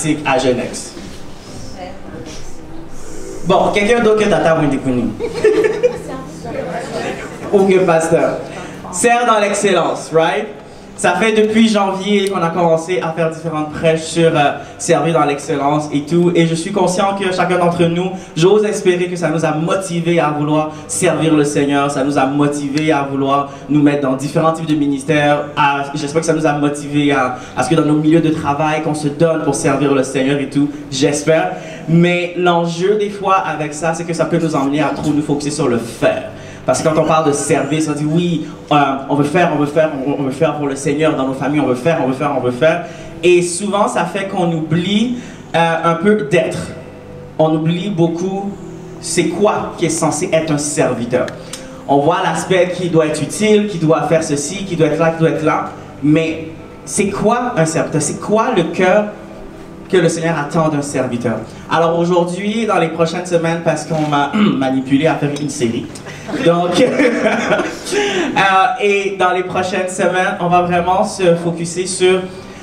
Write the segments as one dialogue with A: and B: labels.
A: pratique à Genex? Bon, quelqu'un d'autre que Tata vous déconne. Ou que pasteur. Sert dans l'excellence, right? Ça fait depuis janvier qu'on a commencé à faire différentes prêches sur servir dans l'excellence et tout. Et je suis conscient que chacun d'entre nous, j'ose espérer que ça nous a motivés à vouloir servir le Seigneur. Ça nous a motivés à vouloir nous mettre dans différents types de ministères. J'espère que ça nous a motivés à ce que dans nos milieux de travail, qu'on se donne pour servir le Seigneur et tout. J'espère. Mais l'enjeu des fois avec ça, c'est que ça peut nous emmener à trop nous focusser sur le faire. Parce que quand on parle de service, on dit oui, on veut faire pour le Seigneur dans nos familles, on veut faire. Et souvent, ça fait qu'on oublie un peu d'être. On oublie beaucoup c'est quoi qui est censé être un serviteur. On voit l'aspect qui doit être utile, qui doit faire ceci, qui doit être là, qui doit être là. Mais c'est quoi un serviteur? C'est quoi le cœur que le Seigneur attend d'un serviteur? Alors aujourd'hui, dans les prochaines semaines, parce qu'on m'a manipulé à faire une série, donc, et dans les prochaines semaines, on va vraiment se focuser sur,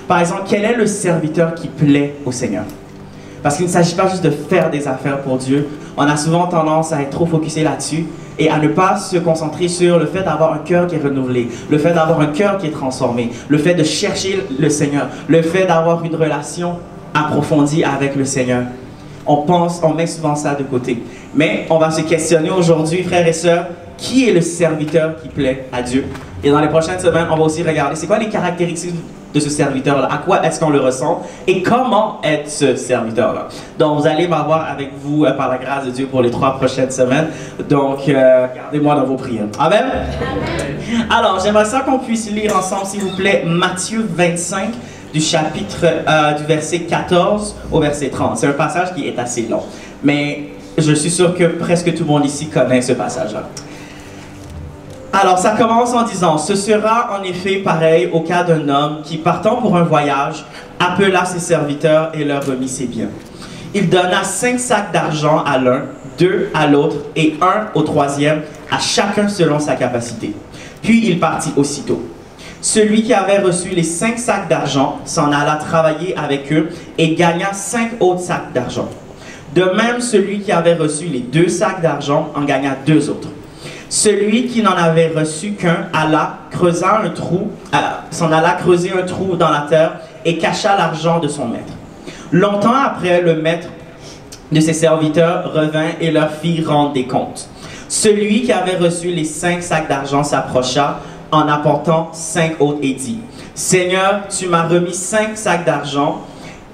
A: par exemple, quel est le serviteur qui plaît au Seigneur? Parce qu'il ne s'agit pas juste de faire des affaires pour Dieu. On a souvent tendance à être trop focusé là-dessus et à ne pas se concentrer sur le fait d'avoir un cœur qui est renouvelé, le fait d'avoir un cœur qui est transformé, le fait de chercher le Seigneur, le fait d'avoir une relation approfondie avec le Seigneur. On met souvent ça de côté. Mais on va se questionner aujourd'hui, frères et sœurs, qui est le serviteur qui plaît à Dieu? Et dans les prochaines semaines, on va aussi regarder c'est quoi les caractéristiques de ce serviteur-là, à quoi est-ce qu'on le ressent et comment être ce serviteur-là. Donc vous allez m'avoir avec vous par la grâce de Dieu pour les 3 prochaines semaines. Donc gardez-moi dans vos prières. Amen? Amen. Alors j'aimerais ça qu'on puisse lire ensemble, s'il vous plaît, Matthieu 25. Du chapitre, du verset 14 au verset 30. C'est un passage qui est assez long, mais je suis sûr que presque tout le monde ici connaît ce passage-là. Alors, ça commence en disant, « Ce sera en effet pareil au cas d'un homme qui, partant pour un voyage, appela ses serviteurs et leur remit ses biens. Il donna 5 sacs d'argent à l'un, 2 à l'autre et 1 au troisième, à chacun selon sa capacité. Puis il partit aussitôt. Celui qui avait reçu les 5 sacs d'argent s'en alla travailler avec eux et gagna 5 autres sacs d'argent. De même, celui qui avait reçu les 2 sacs d'argent en gagna 2 autres. Celui qui n'en avait reçu qu'un s'en alla creuser un trou dans la terre et cacha l'argent de son maître. Longtemps après, le maître de ses serviteurs revint et leur fit rendre des comptes. Celui qui avait reçu les 5 sacs d'argent s'approcha en apportant 5 autres et dit, « Seigneur, tu m'as remis 5 sacs d'argent,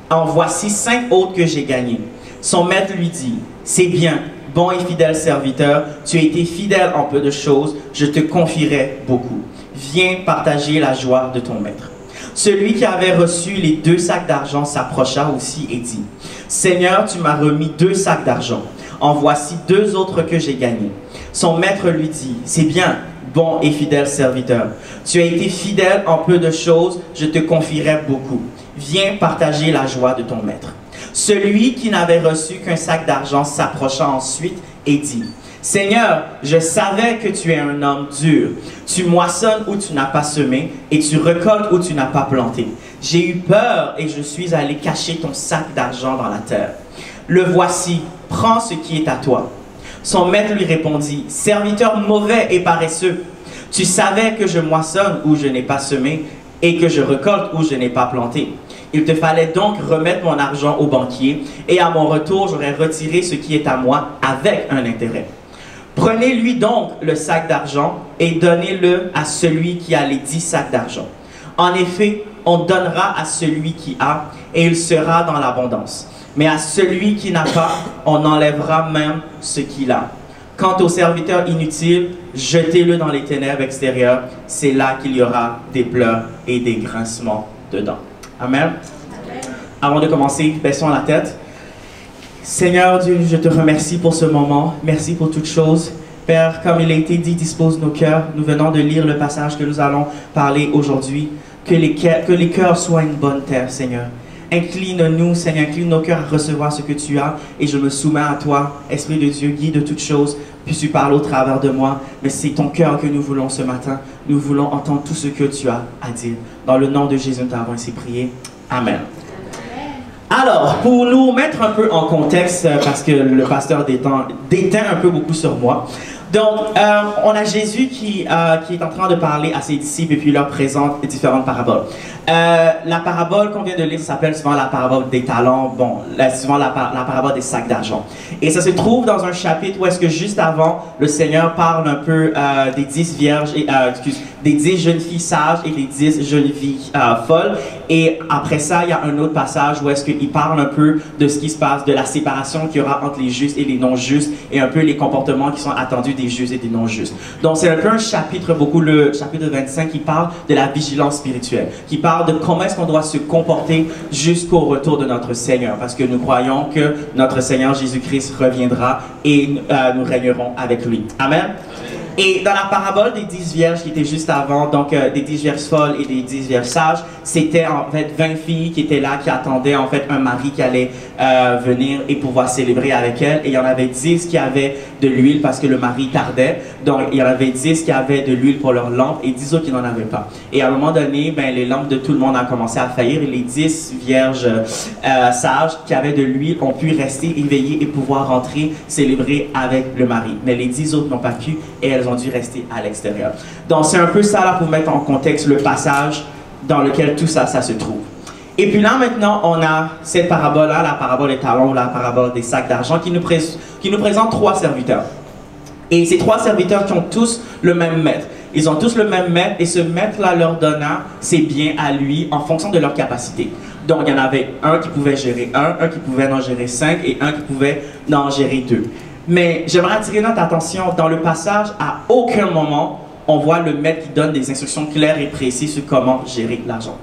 A: en voici 5 autres que j'ai gagnés. » Son maître lui dit, « C'est bien, bon et fidèle serviteur, tu as été fidèle en peu de choses, je te confierai beaucoup. Viens partager la joie de ton maître. » Celui qui avait reçu les 2 sacs d'argent s'approcha aussi et dit, « Seigneur, tu m'as remis 2 sacs d'argent, en voici 2 autres que j'ai gagnés. » Son maître lui dit, « C'est bien, bon et fidèle serviteur. Tu as été fidèle en peu de choses, je te confierai beaucoup. Viens partager la joie de ton maître. » Celui qui n'avait reçu qu'un sac d'argent s'approcha ensuite et dit, « Seigneur, je savais que tu es un homme dur. Tu moissonnes où tu n'as pas semé et tu récoltes où tu n'as pas planté. J'ai eu peur et je suis allé cacher ton sac d'argent dans la terre. Le voici, prends ce qui est à toi. » Son maître lui répondit, « Serviteur mauvais et paresseux, tu savais que je moissonne où je n'ai pas semé et que je récolte où je n'ai pas planté. Il te fallait donc remettre mon argent au banquier et à mon retour, j'aurais retiré ce qui est à moi avec un intérêt. Prenez-lui donc le sac d'argent et donnez-le à celui qui a les 10 sacs d'argent. En effet, on donnera à celui qui a et il sera dans l'abondance. Mais à celui qui n'a pas, on enlèvera même ce qu'il a. Quant au serviteur inutile, jetez-le dans les ténèbres extérieures. C'est là qu'il y aura des pleurs et des grincements dedans. » Amen. Amen. Avant de commencer, baissons la tête. Seigneur Dieu, je te remercie pour ce moment. Merci pour toutes choses. Père, comme il a été dit, dispose nos cœurs. Nous venons de lire le passage que nous allons parler aujourd'hui. Que les cœurs soient une bonne terre, Seigneur. Incline-nous, Seigneur, incline nos cœurs à recevoir ce que tu as. Et je me soumets à toi, Esprit de Dieu, guide de toutes choses. Puis tu parles au travers de moi. Mais c'est ton cœur que nous voulons ce matin. Nous voulons entendre tout ce que tu as à dire. Dans le nom de Jésus, nous t'avons ainsi prié. Amen. Alors, pour nous mettre un peu en contexte, parce que le pasteur déteint un peu beaucoup sur moi. Donc, on a Jésus qui est en train de parler à ses disciples et puis leur présente différentes paraboles. La parabole qu'on vient de lire s'appelle souvent la parabole des talents, bon, souvent la parabole des sacs d'argent. Et ça se trouve dans un chapitre où est-ce que juste avant, le Seigneur parle un peu des 10 vierges, des 10 jeunes filles sages et des 10 jeunes filles folles. Et après ça, il y a un autre passage où est-ce qu'il parle un peu de ce qui se passe, de la séparation qu'il y aura entre les justes et les non-justes et un peu les comportements qui sont attendus des justes et des non-justes. Donc c'est un peu un chapitre, le chapitre 25 qui parle de la vigilance spirituelle, qui parle de comment est-ce qu'on doit se comporter jusqu'au retour de notre Seigneur, parce que nous croyons que notre Seigneur Jésus-Christ reviendra et nous régnerons avec lui. Amen. Et dans la parabole des 10 vierges qui était juste avant, donc des 10 vierges folles et des 10 vierges sages, c'était en fait 20 filles qui étaient là, qui attendaient en fait un mari qui allait venir et pouvoir célébrer avec elles. Et il y en avait 10 qui avaient de l'huile parce que le mari tardait. Donc il y en avait 10 qui avaient de l'huile pour leurs lampes et 10 autres qui n'en avaient pas. Et à un moment donné, ben, les lampes de tout le monde ont commencé à faillir et les 10 vierges sages qui avaient de l'huile ont pu rester éveillées et pouvoir rentrer célébrer avec le mari. Mais les 10 autres n'ont pas pu et elles ont dû rester à l'extérieur. Donc c'est un peu ça là pour mettre en contexte le passage dans lequel tout ça se trouve. Et puis là maintenant on a cette parabole là, la parabole des talents, la parabole des sacs d'argent qui nous présente 3 serviteurs. Et ces 3 serviteurs qui ont tous le même maître. Ils ont tous le même maître et ce maître-là leur donna ses biens à lui en fonction de leur capacité. Donc il y en avait un qui pouvait gérer un qui pouvait en gérer 5 et un qui pouvait en gérer 2. Mais j'aimerais attirer notre attention, dans le passage, à aucun moment, on voit le maître qui donne des instructions claires et précises sur comment gérer l'argent.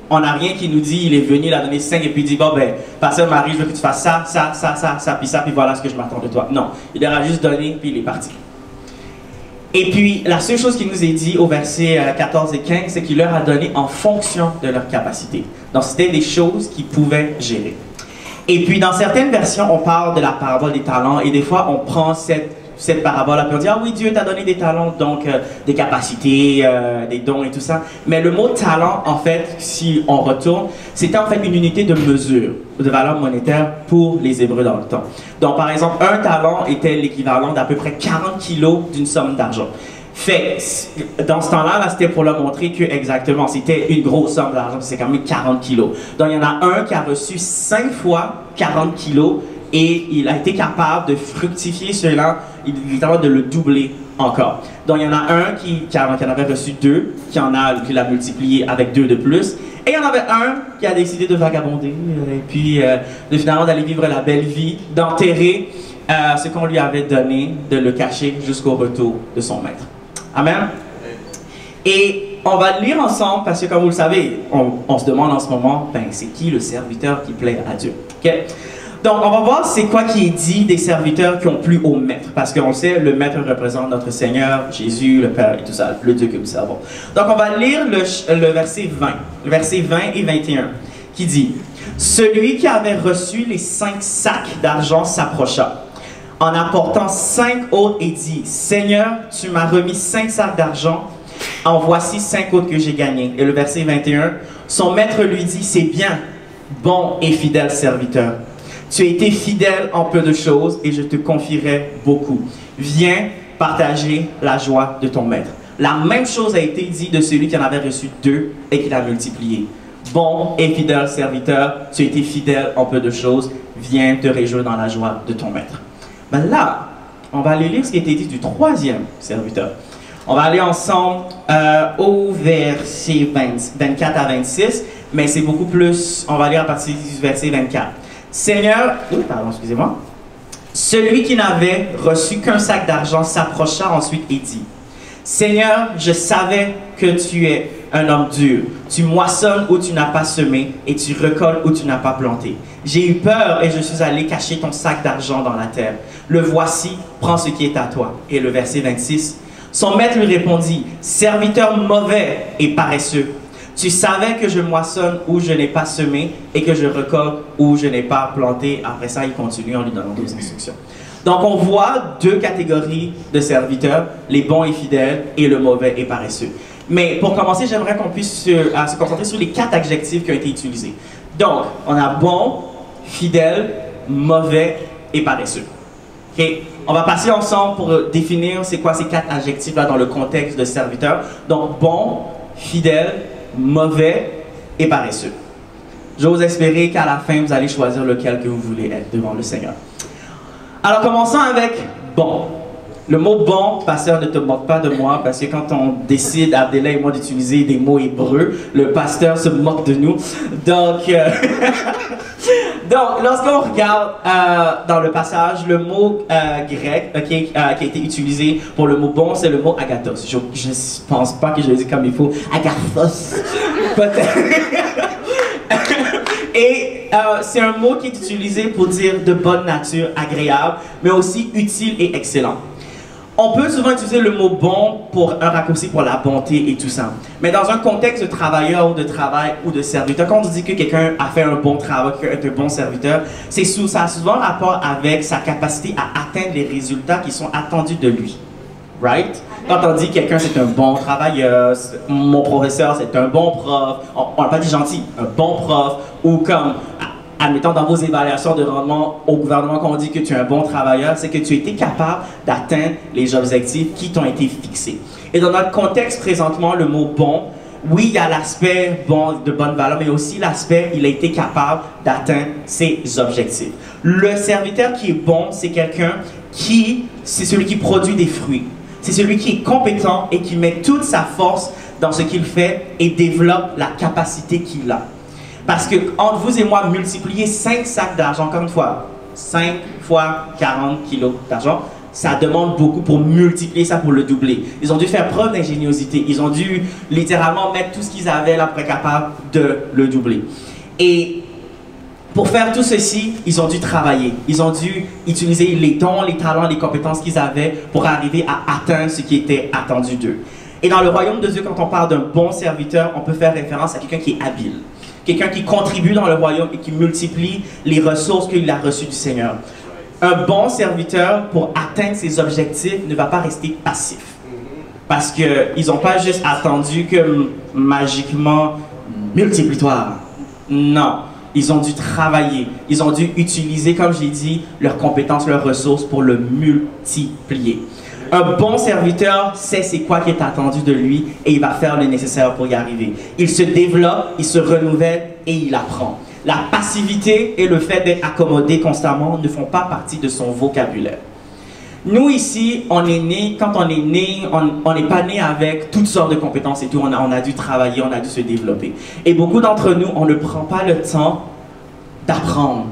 A: On n'a rien qui nous dit, il est venu, il a donné 5 et puis il dit, bon ben, pasteur Marie, je veux que tu fasses ça, puis voilà ce que je m'attends de toi. Non, il leur a juste donné, puis il est parti. Et puis, la seule chose qui nous est dit au verset 14 et 15, c'est qu'il leur a donné en fonction de leur capacité. Donc, c'était des choses qu'ils pouvaient gérer. Et puis, dans certaines versions, on parle de la parabole des talents et des fois, on prend cette parabole-là et on dit « Ah oui, Dieu t'a donné des talents, donc des capacités, des dons et tout ça. » Mais le mot « talent », en fait, si on retourne, c'était en fait une unité de mesure, de valeur monétaire pour les Hébreux dans le temps. Donc, par exemple, un talent était l'équivalent d'à peu près 40 kilos d'une somme d'argent. Fait, dans ce temps-là, c'était pour leur montrer que exactement, c'était une grosse somme d'argent, c'est quand même 40 kilos. Donc, il y en a un qui a reçu 5 fois 40 kilos et il a été capable de fructifier cela, littéralement de le doubler encore. Donc, il y en a un qui en avait reçu 2, qui l'a multiplié avec 2 de plus. Et il y en avait un qui a décidé de vagabonder et puis de finalement d'aller vivre la belle vie, d'enterrer ce qu'on lui avait donné, de le cacher jusqu'au retour de son maître. Amen. Et on va le lire ensemble parce que comme vous le savez, on se demande en ce moment, ben, c'est qui le serviteur qui plaît à Dieu? Okay? Donc on va voir c'est quoi qui est dit des serviteurs qui ont plu au maître. Parce qu'on sait, le maître représente notre Seigneur, Jésus, le Père et tout ça, le Dieu que nous servons. Donc on va lire le verset 20, le verset 20 et 21, qui dit « Celui qui avait reçu les 5 sacs d'argent s'approcha, en apportant 5 autres et dit, « Seigneur, tu m'as remis 5 sacs d'argent, en voici 5 autres que j'ai gagnés. » Et le verset 21, son maître lui dit, « C'est bien, bon et fidèle serviteur. Tu as été fidèle en peu de choses et je te confierai beaucoup. Viens partager la joie de ton maître. » La même chose a été dit de celui qui en avait reçu 2 et qui l'a multiplié. Bon et fidèle serviteur, tu as été fidèle en peu de choses, viens te réjouir dans la joie de ton maître. Ben là, on va aller lire ce qui a été dit du 3e serviteur. On va aller ensemble au verset 24 à 26, mais c'est beaucoup plus, on va lire à partir du verset 24. Seigneur, excusez-moi. Celui qui n'avait reçu qu'un sac d'argent s'approcha ensuite et dit, Seigneur, je savais que tu es un homme dur. Tu moissonnes où tu n'as pas semé et tu récoltes où tu n'as pas planté. J'ai eu peur et je suis allé cacher ton sac d'argent dans la terre. Le voici, prends ce qui est à toi. Et le verset 26, son maître lui répondit, serviteur mauvais et paresseux. Tu savais que je moissonne où je n'ai pas semé et que je récolte où je n'ai pas planté. Après ça, il continue en lui donnant d'autres instructions. Donc, on voit 2 catégories de serviteurs, les bons et fidèles et le mauvais et paresseux. Mais pour commencer, j'aimerais qu'on puisse se concentrer sur les 4 adjectifs qui ont été utilisés. Donc, on a bon, fidèle, mauvais et paresseux. Okay? On va passer ensemble pour définir c'est quoi ces 4 adjectifs là dans le contexte de serviteur. Donc bon, fidèle, mauvais et paresseux. J'ose espérer qu'à la fin vous allez choisir lequel que vous voulez être devant le Seigneur. Alors commençons avec bon. Le mot bon, pasteur, ne te moque pas de moi, parce que quand on décide, Abdallah et moi, d'utiliser des mots hébreux, le pasteur se moque de nous. Donc, donc lorsqu'on regarde dans le passage, le mot grec qui a été utilisé pour le mot bon, c'est le mot agathos. Je ne pense pas que je le dis comme il faut. Agathos. Peut-être. Et c'est un mot qui est utilisé pour dire de bonne nature, agréable, mais aussi utile et excellent. On peut souvent utiliser le mot bon pour un raccourci pour la bonté et tout ça. Mais dans un contexte de travailleur ou de travail ou de serviteur, quand on dit que quelqu'un a fait un bon travail, quelqu'un est un bon serviteur, ça a souvent rapport avec sa capacité à atteindre les résultats qui sont attendus de lui. Right? Quand on dit quelqu'un c'est un bon travailleur, mon professeur c'est un bon prof, on n'a pas dit gentil, un bon prof, ou comme, admettons dans vos évaluations de rendement au gouvernement, quand on dit que tu es un bon travailleur, c'est que tu as été capable d'atteindre les objectifs qui t'ont été fixés. Et dans notre contexte présentement, le mot bon, oui, il y a l'aspect bon, de bonne valeur, mais aussi l'aspect, il a été capable d'atteindre ses objectifs. Le serviteur qui est bon, c'est quelqu'un c'est celui qui produit des fruits. C'est celui qui est compétent et qui met toute sa force dans ce qu'il fait et développe la capacité qu'il a. Parce que entre vous et moi, multiplier 5 sacs d'argent, encore une fois, 5 fois 40 kilos d'argent, ça demande beaucoup pour multiplier ça, pour le doubler. Ils ont dû faire preuve d'ingéniosité. Ils ont dû littéralement mettre tout ce qu'ils avaient là pour être capables de le doubler. Et pour faire tout ceci, ils ont dû travailler. Ils ont dû utiliser les dons, les talents, les compétences qu'ils avaient pour arriver à atteindre ce qui était attendu d'eux. Et dans le royaume de Dieu, quand on parle d'un bon serviteur, on peut faire référence à quelqu'un qui est habile. Quelqu'un qui contribue dans le royaume et qui multiplie les ressources qu'il a reçues du Seigneur. Un bon serviteur, pour atteindre ses objectifs, ne va pas rester passif. Parce qu'ils n'ont pas juste attendu que magiquement, multiplie-toi. Non. Ils ont dû travailler. Ils ont dû utiliser, comme j'ai dit, leurs compétences, leurs ressources pour le multiplier. Un bon serviteur sait c'est quoi qui est attendu de lui et il va faire le nécessaire pour y arriver. Il se développe, il se renouvelle et il apprend. La passivité et le fait d'être accommodé constamment ne font pas partie de son vocabulaire. Nous ici, on est né, quand on est né, on n'est pas né avec toutes sortes de compétences et tout, on a dû travailler, on a dû se développer. Et beaucoup d'entre nous, on ne prend pas le temps d'apprendre.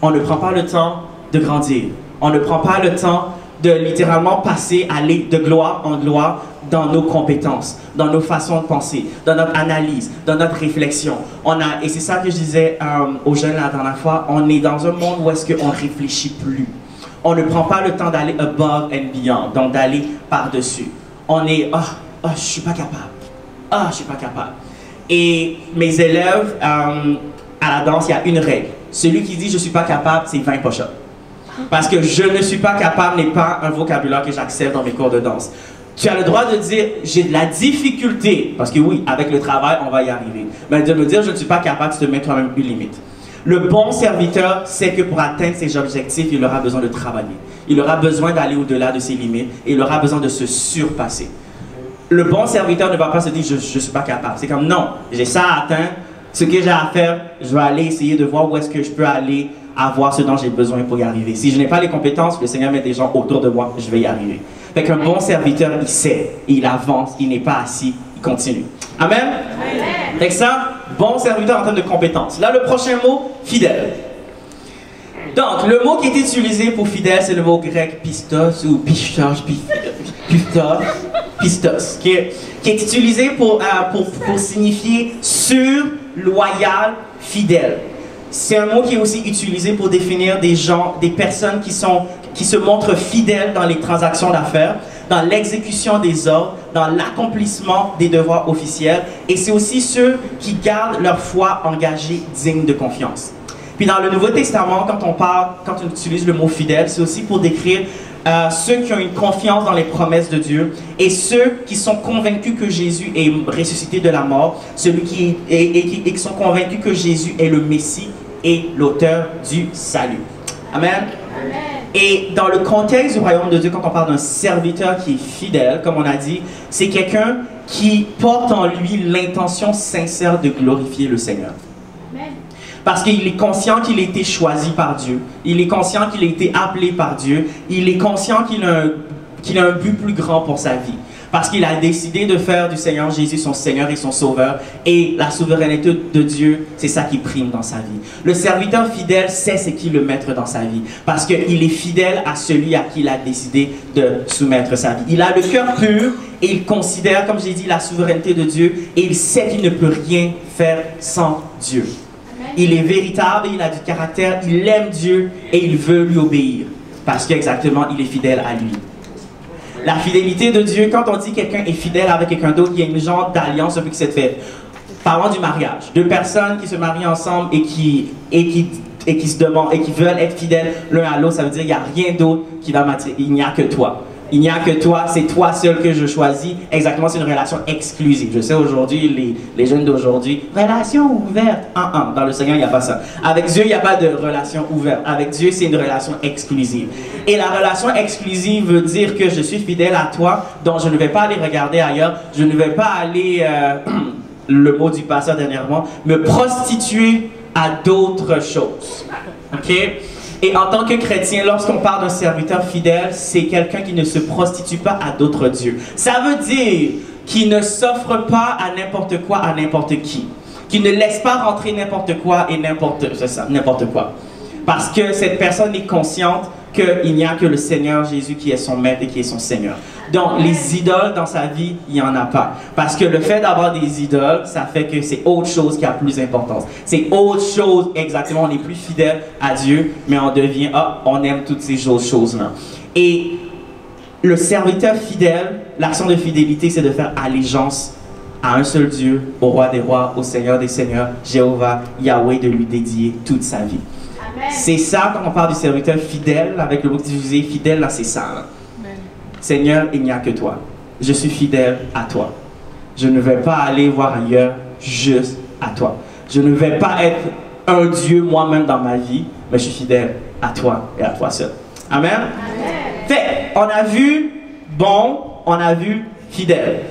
A: On ne prend pas le temps de grandir. On ne prend pas le temps de littéralement passer, aller de gloire en gloire dans nos compétences, dans nos façons de penser, dans notre analyse, dans notre réflexion. Et c'est ça que je disais aux jeunes la dernière fois, on est dans un monde où est-ce qu'on ne réfléchit plus. On ne prend pas le temps d'aller above and beyond, donc d'aller par-dessus. On est, je ne suis pas capable. Je ne suis pas capable. Et mes élèves, à la danse, il y a une règle. Celui qui dit je ne suis pas capable, c'est 20 push-ups. Parce que je ne suis pas capable n'est pas un vocabulaire que j'accepte dans mes cours de danse. Tu as le droit de dire j'ai de la difficulté, parce que oui, avec le travail, on va y arriver. Mais de me dire je ne suis pas capable, tu te mets toi-même une limite. Le bon serviteur sait que pour atteindre ses objectifs, il aura besoin de travailler. Il aura besoin d'aller au-delà de ses limites et il aura besoin de se surpasser. Le bon serviteur ne va pas se dire je ne suis pas capable. C'est comme non, j'ai ça à atteindre, ce que j'ai à faire, je vais aller essayer de voir où est-ce que je peux aller avoir ce dont j'ai besoin pour y arriver. Si je n'ai pas les compétences, le Seigneur met des gens autour de moi, je vais y arriver. Fait qu'un bon serviteur, il sait, il avance, il n'est pas assis, il continue. Amen? Amen. Fait que ça, bon serviteur en termes de compétences. Là, le prochain mot, fidèle. Donc, le mot qui est utilisé pour fidèle, c'est le mot grec pistos ou pistos, qui est utilisé pour signifier sûr, loyal, fidèle. C'est un mot qui est aussi utilisé pour définir des gens, des personnes qui se montrent fidèles dans les transactions d'affaires, dans l'exécution des ordres, dans l'accomplissement des devoirs officiels, et c'est aussi ceux qui gardent leur foi engagée, digne de confiance. Puis dans le Nouveau Testament, quand on utilise le mot fidèle, c'est aussi pour décrire ceux qui ont une confiance dans les promesses de Dieu et ceux qui sont convaincus que Jésus est ressuscité de la mort, et qui sont convaincus que Jésus est le Messie et l'auteur du salut. Amen. Et dans le contexte du royaume de Dieu, quand on parle d'un serviteur qui est fidèle, comme on a dit, c'est quelqu'un qui porte en lui l'intention sincère de glorifier le Seigneur. Parce qu'il est conscient qu'il a été choisi par Dieu. Il est conscient qu'il a été appelé par Dieu. Il est conscient qu'il a un but plus grand pour sa vie. Parce qu'il a décidé de faire du Seigneur Jésus son Seigneur et son Sauveur. Et la souveraineté de Dieu, c'est ça qui prime dans sa vie. Le serviteur fidèle sait ce qui le maître dans sa vie. Parce qu'il est fidèle à celui à qui il a décidé de soumettre sa vie. Il a le cœur pur et il considère, comme j'ai dit, la souveraineté de Dieu. Et il sait qu'il ne peut rien faire sans Dieu. Il est véritable, il a du caractère, il aime Dieu et il veut lui obéir. Parce qu'exactement, il est fidèle à lui. La fidélité de Dieu, quand on dit quelqu'un est fidèle avec quelqu'un d'autre, il y a une genre d'alliance qui s'est faite. Parlons du mariage. Deux personnes qui se marient ensemble et qui se demandent et qui veulent être fidèles l'un à l'autre, ça veut dire qu'il n'y a rien d'autre qui va m'attirer. Il n'y a que toi. Il n'y a que toi, c'est toi seul que je choisis. Exactement, c'est une relation exclusive. Je sais aujourd'hui, les jeunes d'aujourd'hui, relation ouverte. Dans le Seigneur, il n'y a pas ça. Avec Dieu, il n'y a pas de relation ouverte. Avec Dieu, c'est une relation exclusive. Et la relation exclusive veut dire que je suis fidèle à toi, donc je ne vais pas aller regarder ailleurs. Je ne vais pas aller, le mot du pasteur dernièrement, me prostituer à d'autres choses. OK? Et en tant que chrétien, lorsqu'on parle d'un serviteur fidèle, c'est quelqu'un qui ne se prostitue pas à d'autres dieux. Ça veut dire qu'il ne s'offre pas à n'importe quoi, à n'importe qui ne laisse pas rentrer n'importe quoi et n'importe quoi. Parce que cette personne est consciente qu'il n'y a que le Seigneur Jésus qui est son maître et qui est son Seigneur. Donc, les idoles dans sa vie, il n'y en a pas. Parce que le fait d'avoir des idoles, ça fait que c'est autre chose qui a plus d'importance. C'est autre chose, exactement, on est plus fidèle à Dieu, mais on devient, on aime toutes ces choses-là. Et le serviteur fidèle, l'action de fidélité, c'est de faire allégeance à un seul Dieu, au roi des rois, au Seigneur des seigneurs, Jéhovah, Yahweh, de lui dédier toute sa vie. C'est ça, quand on parle du serviteur fidèle, avec le mot que tu disais, fidèle, là, c'est ça. Là. Seigneur, il n'y a que toi. Je suis fidèle à toi. Je ne vais pas aller voir ailleurs, juste à toi. Je ne vais pas être un Dieu moi-même dans ma vie, mais je suis fidèle à toi et à toi seul. Amen? Amen. Fait, on a vu bon, on a vu fidèle.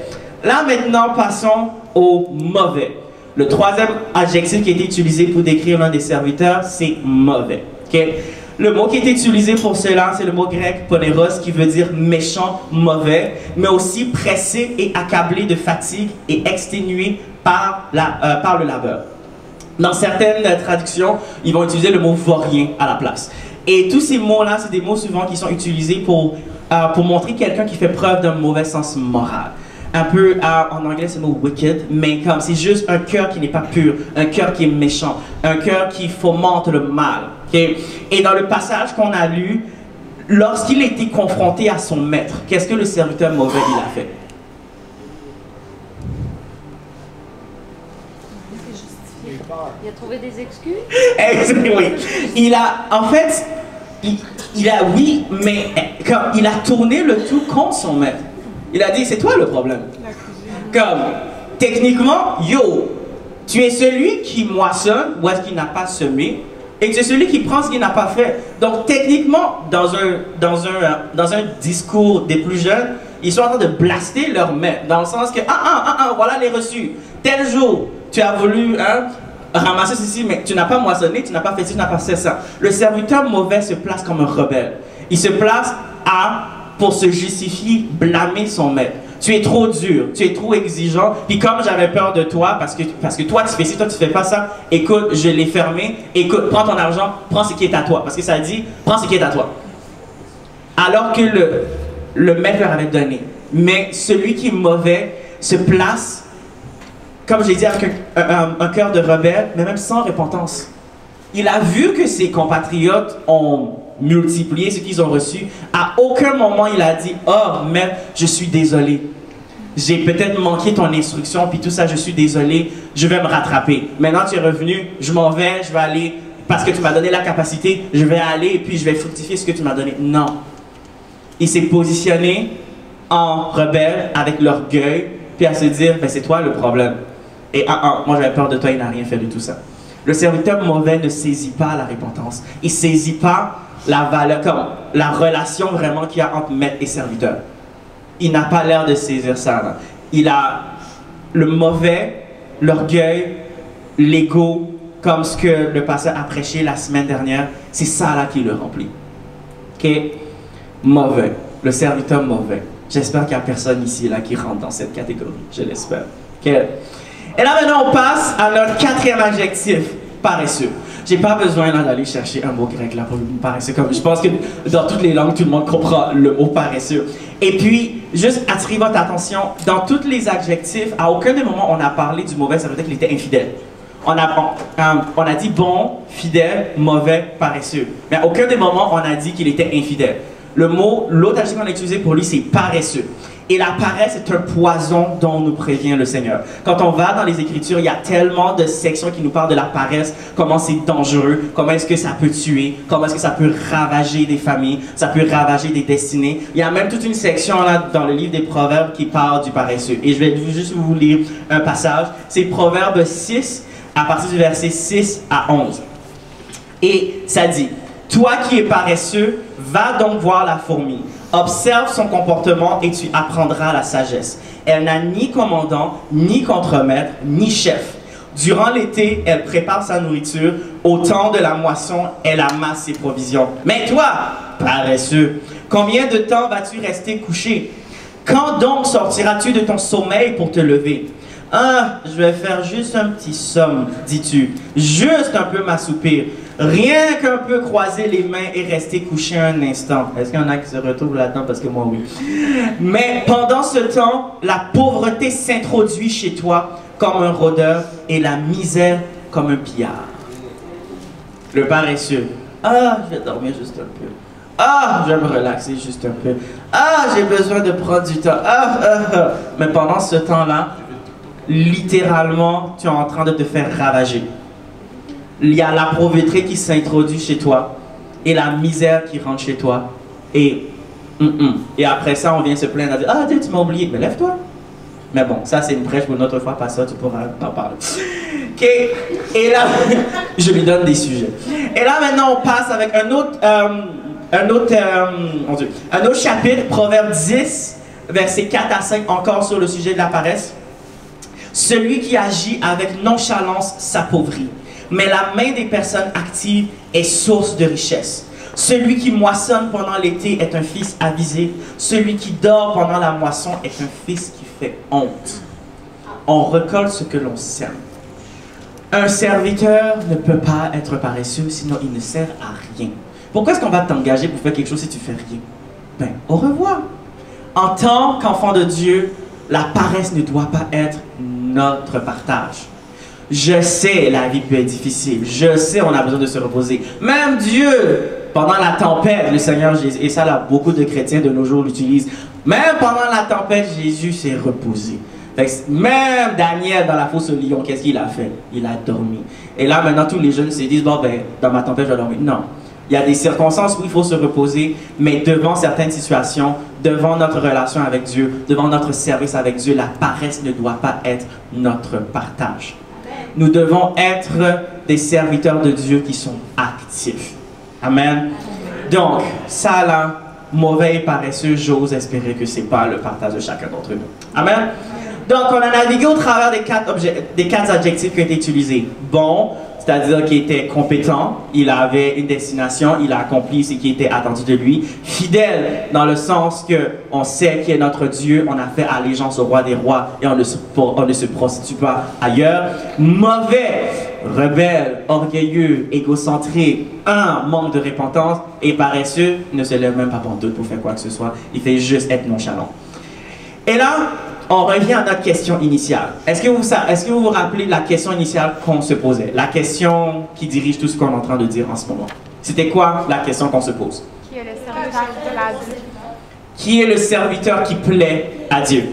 A: Là, maintenant, passons au mauvais. Le troisième adjectif qui a été utilisé pour décrire l'un des serviteurs, c'est mauvais. Okay? Le mot qui est utilisé pour cela, c'est le mot grec poneros, qui veut dire méchant, mauvais, mais aussi pressé et accablé de fatigue et exténué par le labeur. Dans certaines traductions, ils vont utiliser le mot vaurien à la place. Et tous ces mots-là, c'est des mots souvent qui sont utilisés pour montrer quelqu'un qui fait preuve d'un mauvais sens moral. Un peu, en anglais c'est le mot wicked, mais comme c'est juste un cœur qui n'est pas pur, un cœur qui est méchant, un cœur qui fomente le mal. Okay? Et dans le passage qu'on a lu, lorsqu'il était confronté à son maître, qu'est-ce que le serviteur mauvais il a fait?
B: Il a trouvé des excuses?
A: Oui. Il a, en fait, oui, mais comme il a tourné le tout contre son maître. Il a dit, c'est toi le problème. Comme, techniquement, tu es celui qui moissonne ou est-ce qu'il n'a pas semé, et tu es celui qui prend ce qu'il n'a pas fait. Donc, techniquement, dans un discours des plus jeunes, ils sont en train de blaster leur maître, dans le sens que, voilà les reçus. Tel jour, tu as voulu ramasser ceci, mais tu n'as pas moissonné, tu n'as pas fait ci, tu n'as pas fait ça. Le serviteur mauvais se place comme un rebelle. Il se place pour se justifier, blâmer son maître. Tu es trop dur, tu es trop exigeant, puis comme j'avais peur de toi, parce que toi tu fais ci, toi tu fais pas ça, écoute, je l'ai fermé, écoute, prends ton argent, prends ce qui est à toi, parce que ça dit, prends ce qui est à toi. Alors que le maître leur avait donné. Mais celui qui est mauvais se place, comme j'ai dit, avec un cœur de rebelle, mais même sans repentance. Il a vu que ses compatriotes ont multiplié ce qu'ils ont reçu. À aucun moment il a dit, oh maître, je suis désolé. J'ai peut-être manqué ton instruction, puis tout ça, je suis désolé, je vais me rattraper. Maintenant tu es revenu, je m'en vais, je vais aller, parce que tu m'as donné la capacité, je vais aller et puis je vais fructifier ce que tu m'as donné. Non. Il s'est positionné en rebelle avec l'orgueil, puis à se dire, ben, c'est toi le problème. Et moi j'avais peur de toi, il n'a rien fait de tout ça. Le serviteur mauvais ne saisit pas la repentance. Il ne saisit pas la valeur, comme la relation vraiment qu'il y a entre maître et serviteur. Il n'a pas l'air de saisir ça. Là. Il a le mauvais, l'orgueil, l'ego, comme ce que le pasteur a prêché la semaine dernière. C'est ça là qui le remplit. Ok? Mauvais. Le serviteur mauvais. J'espère qu'il n'y a personne ici là qui rentre dans cette catégorie. Je l'espère. Okay. Et là maintenant on passe à notre quatrième adjectif, paresseux. J'ai pas besoin d'aller chercher un mot grec là pour paresseux. Comme je pense que dans toutes les langues tout le monde comprend le mot paresseux. Et puis juste attirer votre attention dans tous les adjectifs. À aucun des moments on a parlé du mauvais serviteur qu'il était infidèle. On a dit bon, fidèle, mauvais, paresseux. Mais à aucun des moments on a dit qu'il était infidèle. L'autre adjectif qu'on a utilisé pour lui, c'est paresseux. Et la paresse est un poison dont nous prévient le Seigneur. Quand on va dans les Écritures, il y a tellement de sections qui nous parlent de la paresse, comment c'est dangereux, comment est-ce que ça peut tuer, comment est-ce que ça peut ravager des familles, ça peut ravager des destinées. Il y a même toute une section là dans le livre des Proverbes qui parle du paresseux. Et je vais juste vous lire un passage. C'est Proverbe 6, à partir du verset 6 à 11. Et ça dit... Toi qui es paresseux, va donc voir la fourmi. Observe son comportement et tu apprendras la sagesse. Elle n'a ni commandant, ni contremaître, ni chef. Durant l'été, elle prépare sa nourriture. Au temps de la moisson, elle amasse ses provisions. Mais toi, paresseux, combien de temps vas-tu rester couché? Quand donc sortiras-tu de ton sommeil pour te lever? Ah, je vais faire juste un petit somme, dis-tu. Juste un peu m'assoupir. Rien qu'un peu croiser les mains et rester couché un instant. Est-ce qu'il y en a qui se retrouvent là-dedans? Parce que moi, oui. Mais pendant ce temps, la pauvreté s'introduit chez toi comme un rôdeur et la misère comme un pillard. Le paresseux. Ah, je vais dormir juste un peu. Ah, je vais me relaxer juste un peu. Ah, j'ai besoin de prendre du temps. Mais pendant ce temps-là, littéralement, tu es en train de te faire ravager. Il y a la pauvreté qui s'introduit chez toi et la misère qui rentre chez toi. Et après ça, on vient se plaindre. Ah, Dieu, tu m'as oublié. Mais lève-toi. Mais bon, ça, c'est une prêche pour une autre fois. Pas ça, tu pourras en parler. OK. Et là, je lui donne des sujets. Et là, maintenant, on passe avec un autre chapitre, Proverbe 10, versets 4 à 5, encore sur le sujet de la paresse. Celui qui agit avec nonchalance s'appauvrit. Mais la main des personnes actives est source de richesse. Celui qui moissonne pendant l'été est un fils avisé. Celui qui dort pendant la moisson est un fils qui fait honte. On récolte ce que l'on sème. Un serviteur ne peut pas être paresseux, sinon il ne sert à rien. Pourquoi est-ce qu'on va t'engager pour faire quelque chose si tu fais rien? Ben, au revoir. En tant qu'enfant de Dieu, la paresse ne doit pas être notre partage. Je sais, la vie peut être difficile. Je sais, on a besoin de se reposer. Même Dieu, pendant la tempête, le Seigneur Jésus, et ça là, beaucoup de chrétiens de nos jours l'utilisent. Même pendant la tempête, Jésus s'est reposé. Même Daniel dans la fosse au lion, qu'est-ce qu'il a fait? Il a dormi. Et là, maintenant, tous les jeunes se disent, bon, ben, dans ma tempête, je vais dormir. Non. Il y a des circonstances où il faut se reposer, mais devant certaines situations, devant notre relation avec Dieu, devant notre service avec Dieu, la paresse ne doit pas être notre partage. Nous devons être des serviteurs de Dieu qui sont actifs. Amen. Donc, ça là, mauvais et paresseux, j'ose espérer que ce n'est pas le partage de chacun d'entre nous. Amen. Donc, on a navigué au travers des quatre adjectifs qui ont été utilisés. Bon, c'est-à-dire qu'il était compétent, il avait une destination, il a accompli ce qui était attendu de lui. Fidèle, dans le sens qu'on sait qui est notre Dieu, on a fait allégeance au roi des rois et on ne se prostitue pas ailleurs. Mauvais, rebelle, orgueilleux, égocentré, manque de repentance et paresseux, ne se lève même pas pantoute pour faire quoi que ce soit, il fait juste être nonchalant. Et là, on revient à notre question initiale. Est-ce que vous vous rappelez la question initiale qu'on se posait? La question qui dirige tout ce qu'on est en train de dire en ce moment. C'était quoi la question qu'on se pose?
B: Qui est le serviteur qui plaît à Dieu? Qui
A: est le serviteur qui plaît à Dieu?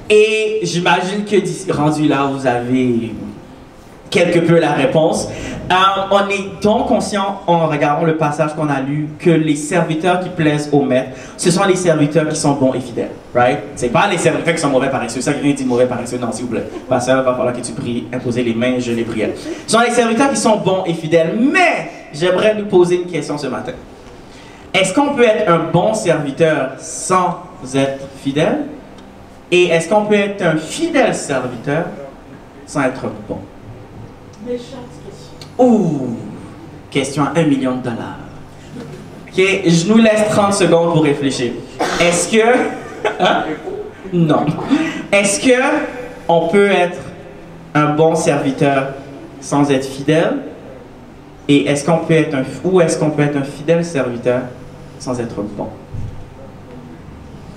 A: Et j'imagine que rendu là, vous avez quelque peu la réponse. On est donc conscient, en regardant le passage qu'on a lu, que les serviteurs qui plaisent au maître, ce sont les serviteurs qui sont bons et fidèles. right? C'est pas les serviteurs qui sont mauvais paresseux. Ça, quelqu'un dit mauvais paresseux, non, s'il vous plaît. Pasteur, il va falloir que tu pries, imposer les mains, je les priais. Ce sont les serviteurs qui sont bons et fidèles. Mais, j'aimerais nous poser une question ce matin. Est-ce qu'on peut être un bon serviteur sans être fidèle? Et est-ce qu'on peut être un fidèle serviteur sans être bon?
B: Méchante question.
A: Ouh! Question à $1 million. Ok, je nous laisse 30 secondes pour réfléchir. Est-ce que... Hein? Non. Est-ce que on peut être un bon serviteur sans être fidèle? Et est-ce qu'on peut être un fidèle serviteur sans être bon?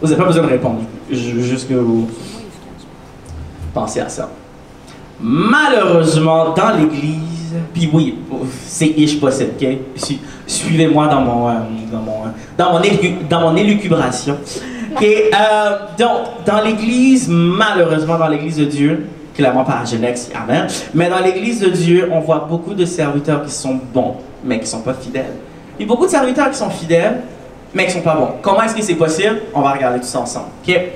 A: Vous n'avez pas besoin de répondre. Je veux juste que vous pensez à ça. Malheureusement, dans l'Église, puis oui, c'est ish possible, ok? Suivez-moi dans mon élucubration. Okay, donc, dans l'Église, malheureusement, dans l'Église de Dieu, clairement pas à Genex, amen, mais dans l'Église de Dieu, on voit beaucoup de serviteurs qui sont bons, mais qui ne sont pas fidèles. Il y a beaucoup de serviteurs qui sont fidèles, mais qui ne sont pas bons. Comment est-ce que c'est possible? On va regarder tout ça ensemble. Okay?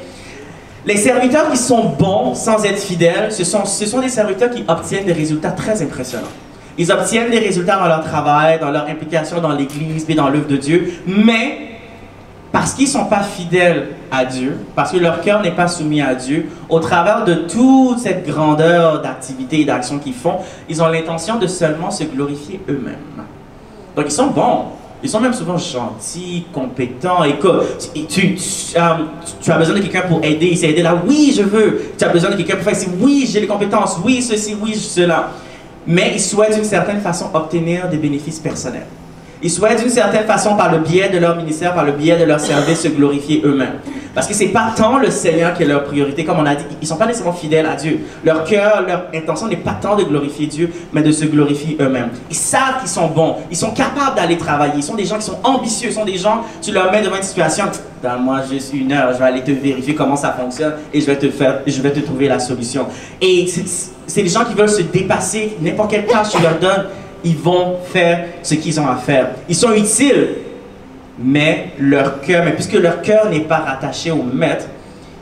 A: Les serviteurs qui sont bons sans être fidèles, ce sont des serviteurs qui obtiennent des résultats très impressionnants. Ils obtiennent des résultats dans leur travail, dans leur implication dans l'Église et dans l'œuvre de Dieu, mais parce qu'ils ne sont pas fidèles à Dieu, parce que leur cœur n'est pas soumis à Dieu, au travers de toute cette grandeur d'activités et d'actions qu'ils font, ils ont l'intention de seulement se glorifier eux-mêmes. Donc ils sont bons. Ils sont même souvent gentils, compétents. Écoute, tu as besoin de quelqu'un pour aider. Il s'est aidé là. Oui, je veux. Tu as besoin de quelqu'un pour faire ici. Oui, j'ai les compétences. Oui, ceci, oui, cela. Mais ils souhaitent d'une certaine façon obtenir des bénéfices personnels. Ils souhaitent d'une certaine façon, par le biais de leur ministère, par le biais de leur service, se glorifier eux-mêmes. Parce que c'est pas tant le Seigneur qui est leur priorité, comme on a dit, ils sont pas nécessairement fidèles à Dieu. Leur cœur, leur intention n'est pas tant de glorifier Dieu, mais de se glorifier eux-mêmes. Ils savent qu'ils sont bons, ils sont capables d'aller travailler, ils sont des gens qui sont ambitieux, ils sont des gens, tu leur mets devant une situation, donne-moi juste 1 heure, je vais aller te vérifier comment ça fonctionne et je vais te trouver la solution. Et c'est des gens qui veulent se dépasser, n'importe quelle tâche tu leur donnes, ils vont faire ce qu'ils ont à faire. Ils sont utiles, mais puisque leur cœur n'est pas rattaché au maître,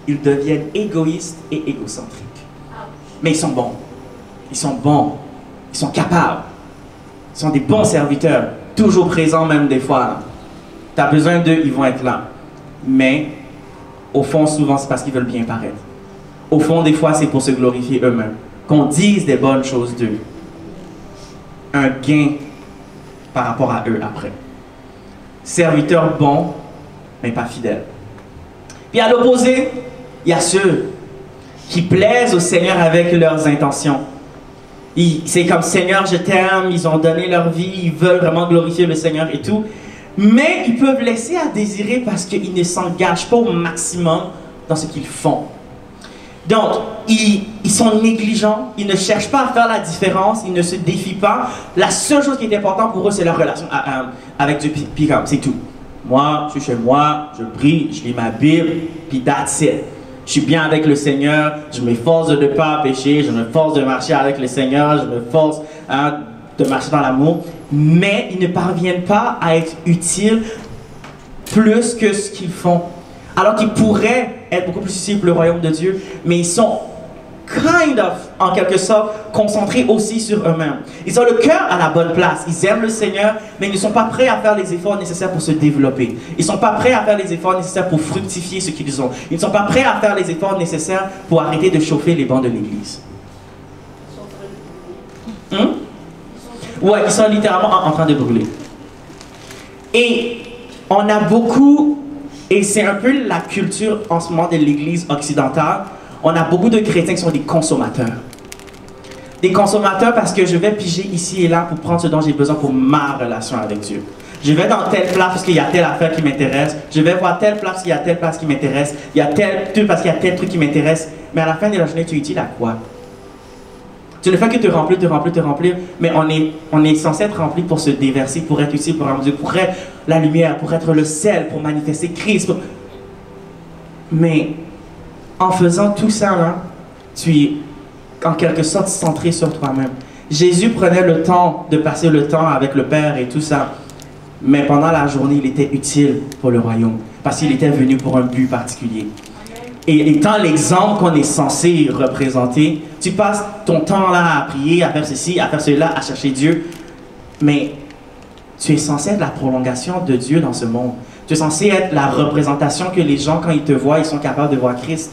A: ils deviennent égoïstes et égocentriques. Mais ils sont bons. Ils sont bons. Ils sont capables. Ils sont des bons serviteurs, toujours présents même des fois. Tu as besoin d'eux, ils vont être là. Mais, au fond, souvent, c'est parce qu'ils veulent bien paraître. Au fond, des fois, c'est pour se glorifier eux-mêmes. Qu'on dise des bonnes choses d'eux. Un gain par rapport à eux après. Serviteurs bons, mais pas fidèles. Puis à l'opposé, il y a ceux qui plaisent au Seigneur avec leurs intentions. C'est comme Seigneur, je t'aime, ils ont donné leur vie, ils veulent vraiment glorifier le Seigneur et tout. Mais ils peuvent laisser à désirer parce qu'ils ne s'engagent pas au maximum dans ce qu'ils font. Donc, ils sont négligents, ils ne cherchent pas à faire la différence, ils ne se défient pas. La seule chose qui est importante pour eux, c'est leur relation avec Dieu, puis c'est tout. Moi, je suis chez moi, je prie, je lis ma Bible, puis that's it. Je suis bien avec le Seigneur, je m'efforce de ne pas pécher, je m'efforce de marcher avec le Seigneur, je m'efforce de marcher dans l'amour. Mais ils ne parviennent pas à être utiles plus que ce qu'ils font. Alors qu'ils pourraient être beaucoup plus utiles pour le royaume de Dieu, mais ils sont en quelque sorte, concentrés aussi sur eux-mêmes. Ils ont le cœur à la bonne place, ils aiment le Seigneur, mais ils ne sont pas prêts à faire les efforts nécessaires pour se développer. Ils ne sont pas prêts à faire les efforts nécessaires pour fructifier ce qu'ils ont. Ils ne sont pas prêts à faire les efforts nécessaires pour arrêter de chauffer les bancs de l'église. Ouais, ils sont littéralement en train de brûler. Et on a beaucoup, et c'est un peu la culture en ce moment de l'église occidentale, on a beaucoup de chrétiens qui sont des consommateurs. Des consommateurs parce que je vais piger ici et là pour prendre ce dont j'ai besoin pour ma relation avec Dieu. Je vais dans telle place parce qu'il y a telle affaire qui m'intéresse. Je vais voir telle place parce qu'il y a telle place qui m'intéresse. Il y a tel truc parce qu'il y a tel truc qui m'intéresse. Mais à la fin de la journée, tu es utile à quoi? Tu ne fais que te remplir, mais on est censé être rempli pour se déverser, pour être utile, pour être Dieu, pour être la lumière, pour être le sel, pour manifester Christ. Mais en faisant tout ça, là, tu es en quelque sorte centré sur toi-même. Jésus prenait le temps de passer le temps avec le Père et tout ça, mais pendant la journée, il était utile pour le royaume, parce qu'il était venu pour un but particulier. et étant l'exemple qu'on est censé représenter, tu passes ton temps là à prier, à faire ceci, à faire cela, à chercher Dieu, mais tu es censé être la prolongation de Dieu dans ce monde. Tu es censé être la représentation que les gens, quand ils te voient, ils sont capables de voir Christ.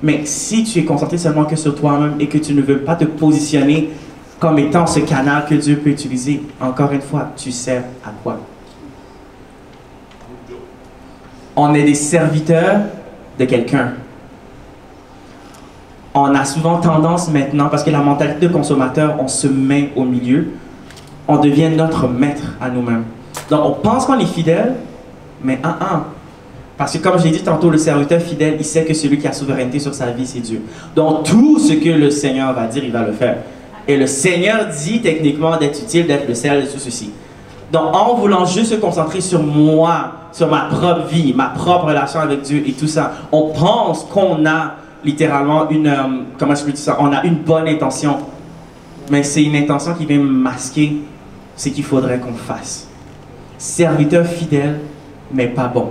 A: Mais si tu es concentré seulement que sur toi-même et que tu ne veux pas te positionner comme étant ce canal que Dieu peut utiliser, encore une fois, tu sers à quoi? On est des serviteurs de quelqu'un. On a souvent tendance maintenant, parce que la mentalité de consommateur, on se met au milieu, on devient notre maître à nous-mêmes. Donc on pense qu'on est fidèle, mais parce que comme j'ai dit tantôt, le serviteur fidèle, il sait que celui qui a souveraineté sur sa vie, c'est Dieu. Donc tout ce que le Seigneur va dire, il va le faire. Et le Seigneur dit techniquement d'être utile, d'être le sel de tout ceci. Donc en voulant juste se concentrer sur moi, sur ma propre vie, ma propre relation avec Dieu et tout ça, on pense qu'on a littéralement une, comment je peux dire ça, on a une bonne intention. Mais c'est une intention qui vient masquer ce qu'il faudrait qu'on fasse. Serviteur fidèle, mais pas bon.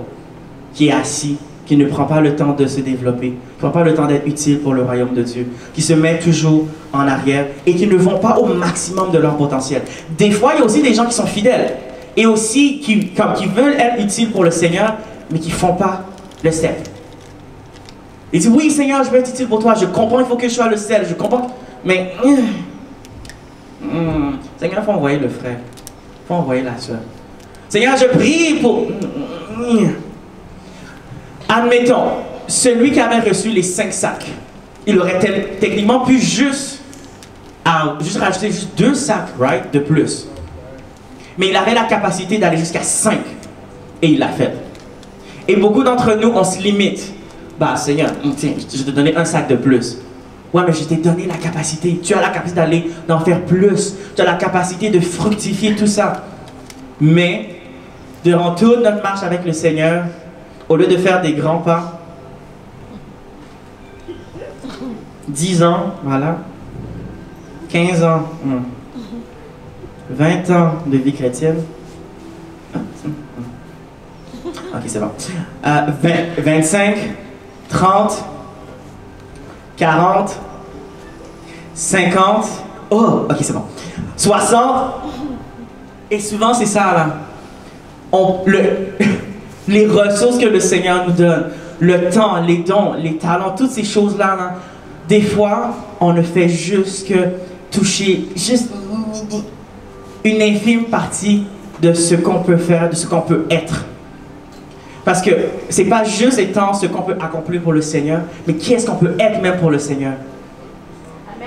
A: Qui est assis, qui ne prend pas le temps de se développer, qui ne prend pas le temps d'être utile pour le royaume de Dieu, qui se met toujours en arrière et qui ne vont pas au maximum de leur potentiel. Des fois, il y a aussi des gens qui sont fidèles et aussi qui veulent être utiles pour le Seigneur, mais qui ne font pas le sel. Ils disent, oui Seigneur, je veux être utile pour toi, je comprends, il faut que je sois le sel, je comprends, mais Seigneur, il faut envoyer le frère, il faut envoyer la soeur. Seigneur, je prie pour... Admettons, celui qui avait reçu les 5 sacs, il aurait techniquement pu juste rajouter 2 sacs, right, de plus. Mais il avait la capacité d'aller jusqu'à 5. Et il l'a fait. Et beaucoup d'entre nous, on se limite. Bah, Seigneur, tiens, je vais te donner 1 sac de plus. Ouais, mais je t'ai donné la capacité. Tu as la capacité d'aller d'en faire plus. Tu as la capacité de fructifier tout ça. Mais, durant toute notre marche avec le Seigneur, au lieu de faire des grands pas, 10 ans, voilà, 15 ans, 20 ans de vie chrétienne, ok, c'est bon, 25, 30, 40, 50, oh, ok, c'est bon, 60, et souvent c'est ça là, les ressources que le Seigneur nous donne, le temps, les dons, les talents, toutes ces choses-là, là, des fois, on ne fait juste que toucher juste une infime partie de ce qu'on peut faire, de ce qu'on peut être. Parce que c'est pas juste étant ce qu'on peut accomplir pour le Seigneur, mais qui est-ce qu'on peut être même pour le Seigneur.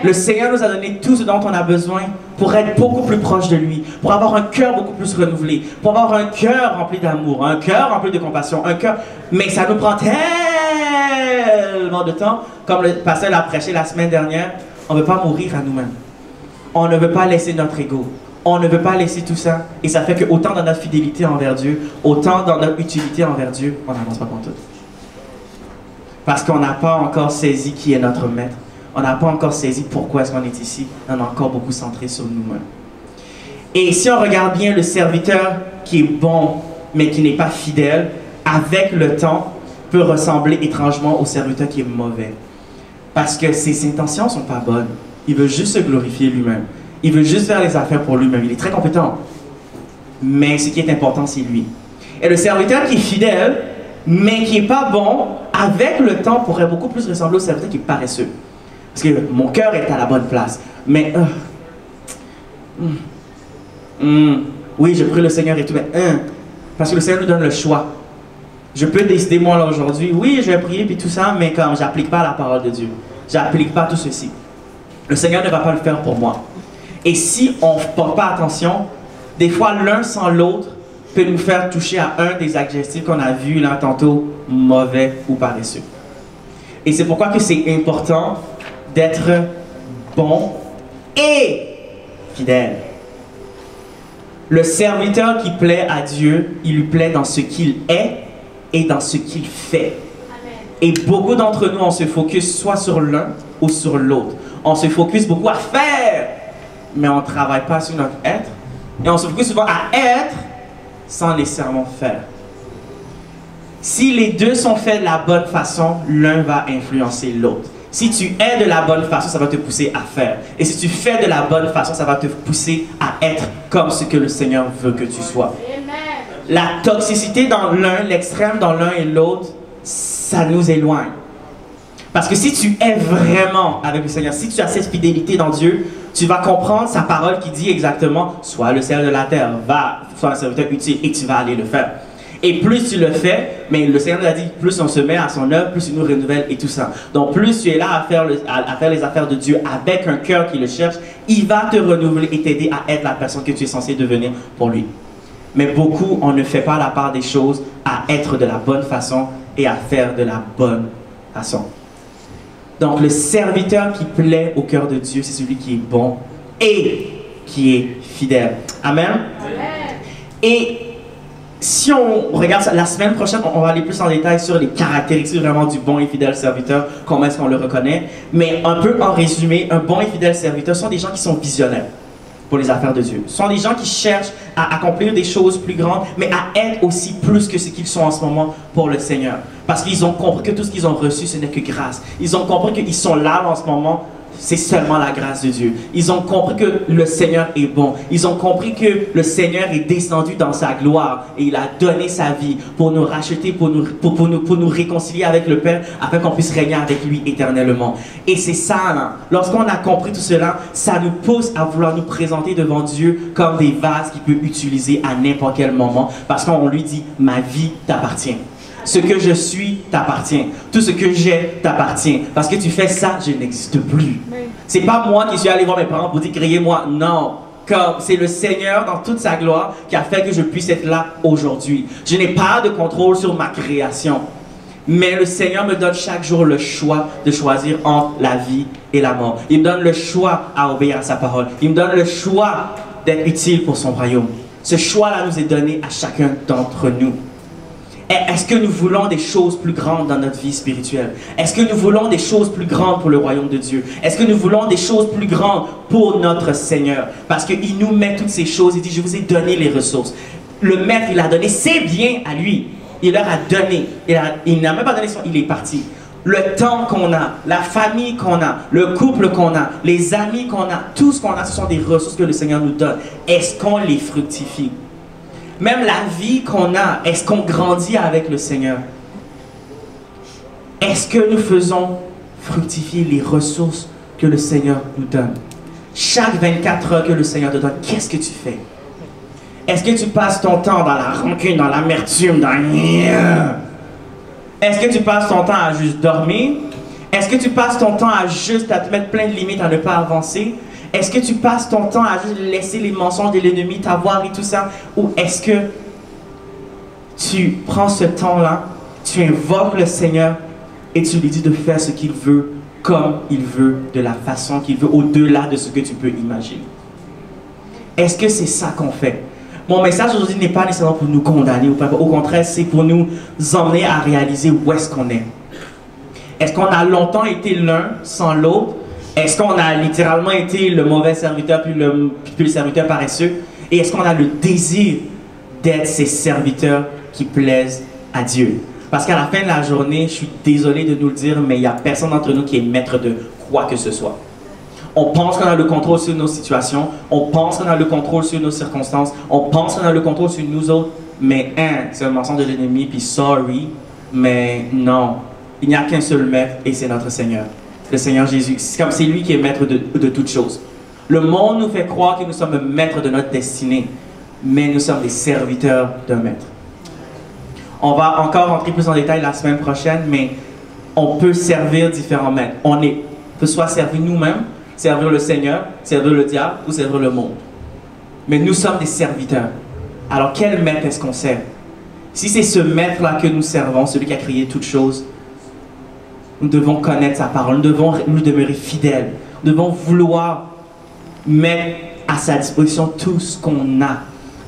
A: Le Seigneur nous a donné tout ce dont on a besoin pour être beaucoup plus proche de lui, pour avoir un cœur beaucoup plus renouvelé, pour avoir un cœur rempli d'amour, un cœur rempli de compassion, un cœur... Mais ça nous prend tellement de temps, comme le pasteur l'a prêché la semaine dernière, on ne veut pas mourir à nous-mêmes. On ne veut pas laisser notre ego. On ne veut pas laisser tout ça. Et ça fait que autant dans notre fidélité envers Dieu, autant dans notre utilité envers Dieu, on n'avance pas pour tout. Parce qu'on n'a pas encore saisi qui est notre maître. On n'a pas encore saisi pourquoi est-ce qu'on est ici. On est encore beaucoup centré sur nous-mêmes. Et si on regarde bien le serviteur qui est bon, mais qui n'est pas fidèle, avec le temps, peut ressembler étrangement au serviteur qui est mauvais. Parce que ses intentions ne sont pas bonnes. Il veut juste se glorifier lui-même. Il veut juste faire les affaires pour lui-même. Il est très compétent. Mais ce qui est important, c'est lui. Et le serviteur qui est fidèle, mais qui n'est pas bon, avec le temps, pourrait beaucoup plus ressembler au serviteur qui est paresseux. Parce que mon cœur est à la bonne place. Mais, oui, je prie le Seigneur et tout, mais, parce que le Seigneur nous donne le choix. Je peux décider, moi, là, aujourd'hui, oui, je vais prier, puis tout ça, mais comme j'applique pas la parole de Dieu. J'applique pas tout ceci. Le Seigneur ne va pas le faire pour moi. Et si on ne porte pas attention, des fois, l'un sans l'autre peut nous faire toucher à un des adjectifs qu'on a vus là tantôt, mauvais ou paresseux. Et c'est pourquoi que c'est important d'être bon et fidèle. Le serviteur qui plaît à Dieu, il lui plaît dans ce qu'il est et dans ce qu'il fait. Amen. Et beaucoup d'entre nous, on se focus soit sur l'un ou sur l'autre. On se focus beaucoup à faire, mais on ne travaille pas sur notre être. Et on se focus souvent à être sans nécessairement faire. Si les deux sont faits de la bonne façon, l'un va influencer l'autre. Si tu es de la bonne façon, ça va te pousser à faire. Et si tu fais de la bonne façon, ça va te pousser à être comme ce que le Seigneur veut que tu sois. La toxicité dans l'un, l'extrême dans l'un et l'autre, ça nous éloigne. Parce que si tu es vraiment avec le Seigneur, si tu as cette fidélité dans Dieu, tu vas comprendre sa parole qui dit exactement, sois le sel de la terre, va, sois un serviteur utile et tu vas aller le faire. Et plus tu le fais, mais le Seigneur nous a dit, plus on se met à son œuvre, plus il nous renouvelle et tout ça. Donc plus tu es là à faire les affaires de Dieu avec un cœur qui le cherche, il va te renouveler et t'aider à être la personne que tu es censé devenir pour lui. Mais beaucoup, on ne fait pas la part des choses à être de la bonne façon et à faire de la bonne façon. Donc le serviteur qui plaît au cœur de Dieu, c'est celui qui est bon et qui est fidèle. Amen. Amen. Et si on regarde ça, la semaine prochaine, on va aller plus en détail sur les caractéristiques vraiment du bon et fidèle serviteur, comment est-ce qu'on le reconnaît. Mais un peu en résumé, un bon et fidèle serviteur sont des gens qui sont visionnaires pour les affaires de Dieu. Ce sont des gens qui cherchent à accomplir des choses plus grandes, mais à être aussi plus que ce qu'ils sont en ce moment pour le Seigneur. Parce qu'ils ont compris que tout ce qu'ils ont reçu, ce n'est que grâce. Ils ont compris qu'ils sont là en ce moment, c'est seulement la grâce de Dieu. Ils ont compris que le Seigneur est bon. Ils ont compris que le Seigneur est descendu dans sa gloire et il a donné sa vie pour nous racheter, pour nous réconcilier avec le Père afin qu'on puisse régner avec lui éternellement. Et c'est ça, là. Lorsqu'on a compris tout cela, ça nous pousse à vouloir nous présenter devant Dieu comme des vases qu'il peut utiliser à n'importe quel moment parce qu'on lui dit « ma vie t'appartient ». Ce que je suis t'appartient. Tout ce que j'ai t'appartient. Parce que tu fais ça, je n'existe plus. C'est pas moi qui suis allé voir mes parents pour dire créez-moi. Non. Comme c'est le Seigneur dans toute sa gloire qui a fait que je puisse être là aujourd'hui. Je n'ai pas de contrôle sur ma création. Mais le Seigneur me donne chaque jour le choix de choisir entre la vie et la mort. Il me donne le choix à obéir à sa parole. Il me donne le choix d'être utile pour son royaume. Ce choix-là nous est donné à chacun d'entre nous. Est-ce que nous voulons des choses plus grandes dans notre vie spirituelle? Est-ce que nous voulons des choses plus grandes pour le royaume de Dieu? Est-ce que nous voulons des choses plus grandes pour notre Seigneur? Parce qu'il nous met toutes ces choses. Il dit, je vous ai donné les ressources. Le Maître, il a donné ses biens à lui. Il leur a donné. Il n'a même pas donné son... Il est parti. Le temps qu'on a, la famille qu'on a, le couple qu'on a, les amis qu'on a, tout ce qu'on a, ce sont des ressources que le Seigneur nous donne. Est-ce qu'on les fructifie? Même la vie qu'on a, est-ce qu'on grandit avec le Seigneur? Est-ce que nous faisons fructifier les ressources que le Seigneur nous donne? Chaque 24 heures que le Seigneur te donne, qu'est-ce que tu fais? Est-ce que tu passes ton temps dans la rancune, dans l'amertume, dans... Est-ce que tu passes ton temps à juste dormir? Est-ce que tu passes ton temps à juste à te mettre plein de limites, à ne pas avancer? Est-ce que tu passes ton temps à juste laisser les mensonges de l'ennemi t'avoir et tout ça? Ou est-ce que tu prends ce temps-là, tu invoques le Seigneur et tu lui dis de faire ce qu'il veut, comme il veut, de la façon qu'il veut, au-delà de ce que tu peux imaginer? Est-ce que c'est ça qu'on fait? Mon message aujourd'hui n'est pas nécessairement pour nous condamner, ou pas. Au contraire, c'est pour nous emmener à réaliser où est-ce qu'on est. Est-ce qu'on a longtemps été l'un sans l'autre? Est-ce qu'on a littéralement été le mauvais serviteur puis le serviteur paresseux? Et est-ce qu'on a le désir d'être ces serviteurs qui plaisent à Dieu? Parce qu'à la fin de la journée, je suis désolé de nous le dire, mais il n'y a personne d'entre nous qui est maître de quoi que ce soit. On pense qu'on a le contrôle sur nos situations, on pense qu'on a le contrôle sur nos circonstances, on pense qu'on a le contrôle sur nous autres, mais c'est un mensonge de l'ennemi, puis sorry, mais non. Il n'y a qu'un seul maître et c'est notre Seigneur. Le Seigneur Jésus, c'est lui qui est maître de toutes choses. Le monde nous fait croire que nous sommes maîtres de notre destinée, mais nous sommes des serviteurs d'un maître. On va encore rentrer plus en détail la semaine prochaine, mais on peut servir différents maîtres. On peut soit servir nous-mêmes, servir le Seigneur, servir le diable ou servir le monde. Mais nous sommes des serviteurs. Alors quel maître est-ce qu'on sert? Si c'est ce maître-là que nous servons, celui qui a créé toutes choses, nous devons connaître sa parole, nous devons nous demeurer fidèles, nous devons vouloir mettre à sa disposition tout ce qu'on a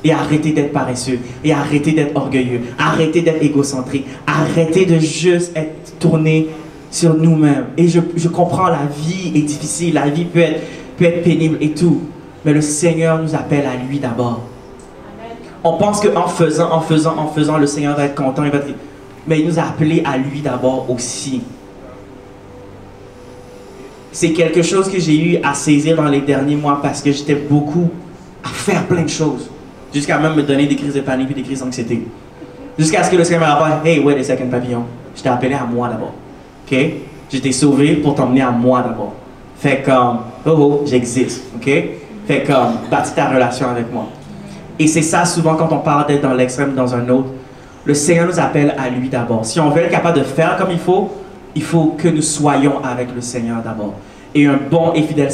A: et arrêter d'être paresseux, et arrêter d'être orgueilleux, arrêter d'être égocentrique, arrêter de juste être tourné sur nous-mêmes. Et je comprends, la vie est difficile, la vie peut être pénible et tout, mais le Seigneur nous appelle à lui d'abord. On pense qu'en faisant, le Seigneur va être content, il va dire, mais il nous a appelés à lui d'abord aussi. C'est quelque chose que j'ai eu à saisir dans les derniers mois parce que j'étais beaucoup à faire plein de choses. Jusqu'à même me donner des crises de panique et des crises d'anxiété. Jusqu'à ce que le Seigneur me rappelle, hey, wait a second, papillon. Je t'ai appelé à moi d'abord. OK? Je t'ai sauvé pour t'emmener à moi d'abord. Fait comme, j'existe. OK? Fait comme, bâtis ta relation avec moi. Et c'est ça, souvent, quand on parle d'être dans l'extrême dans un autre, le Seigneur nous appelle à lui d'abord. Si on veut être capable de faire comme il faut que nous soyons avec le Seigneur d'abord. Et un bon et fidèle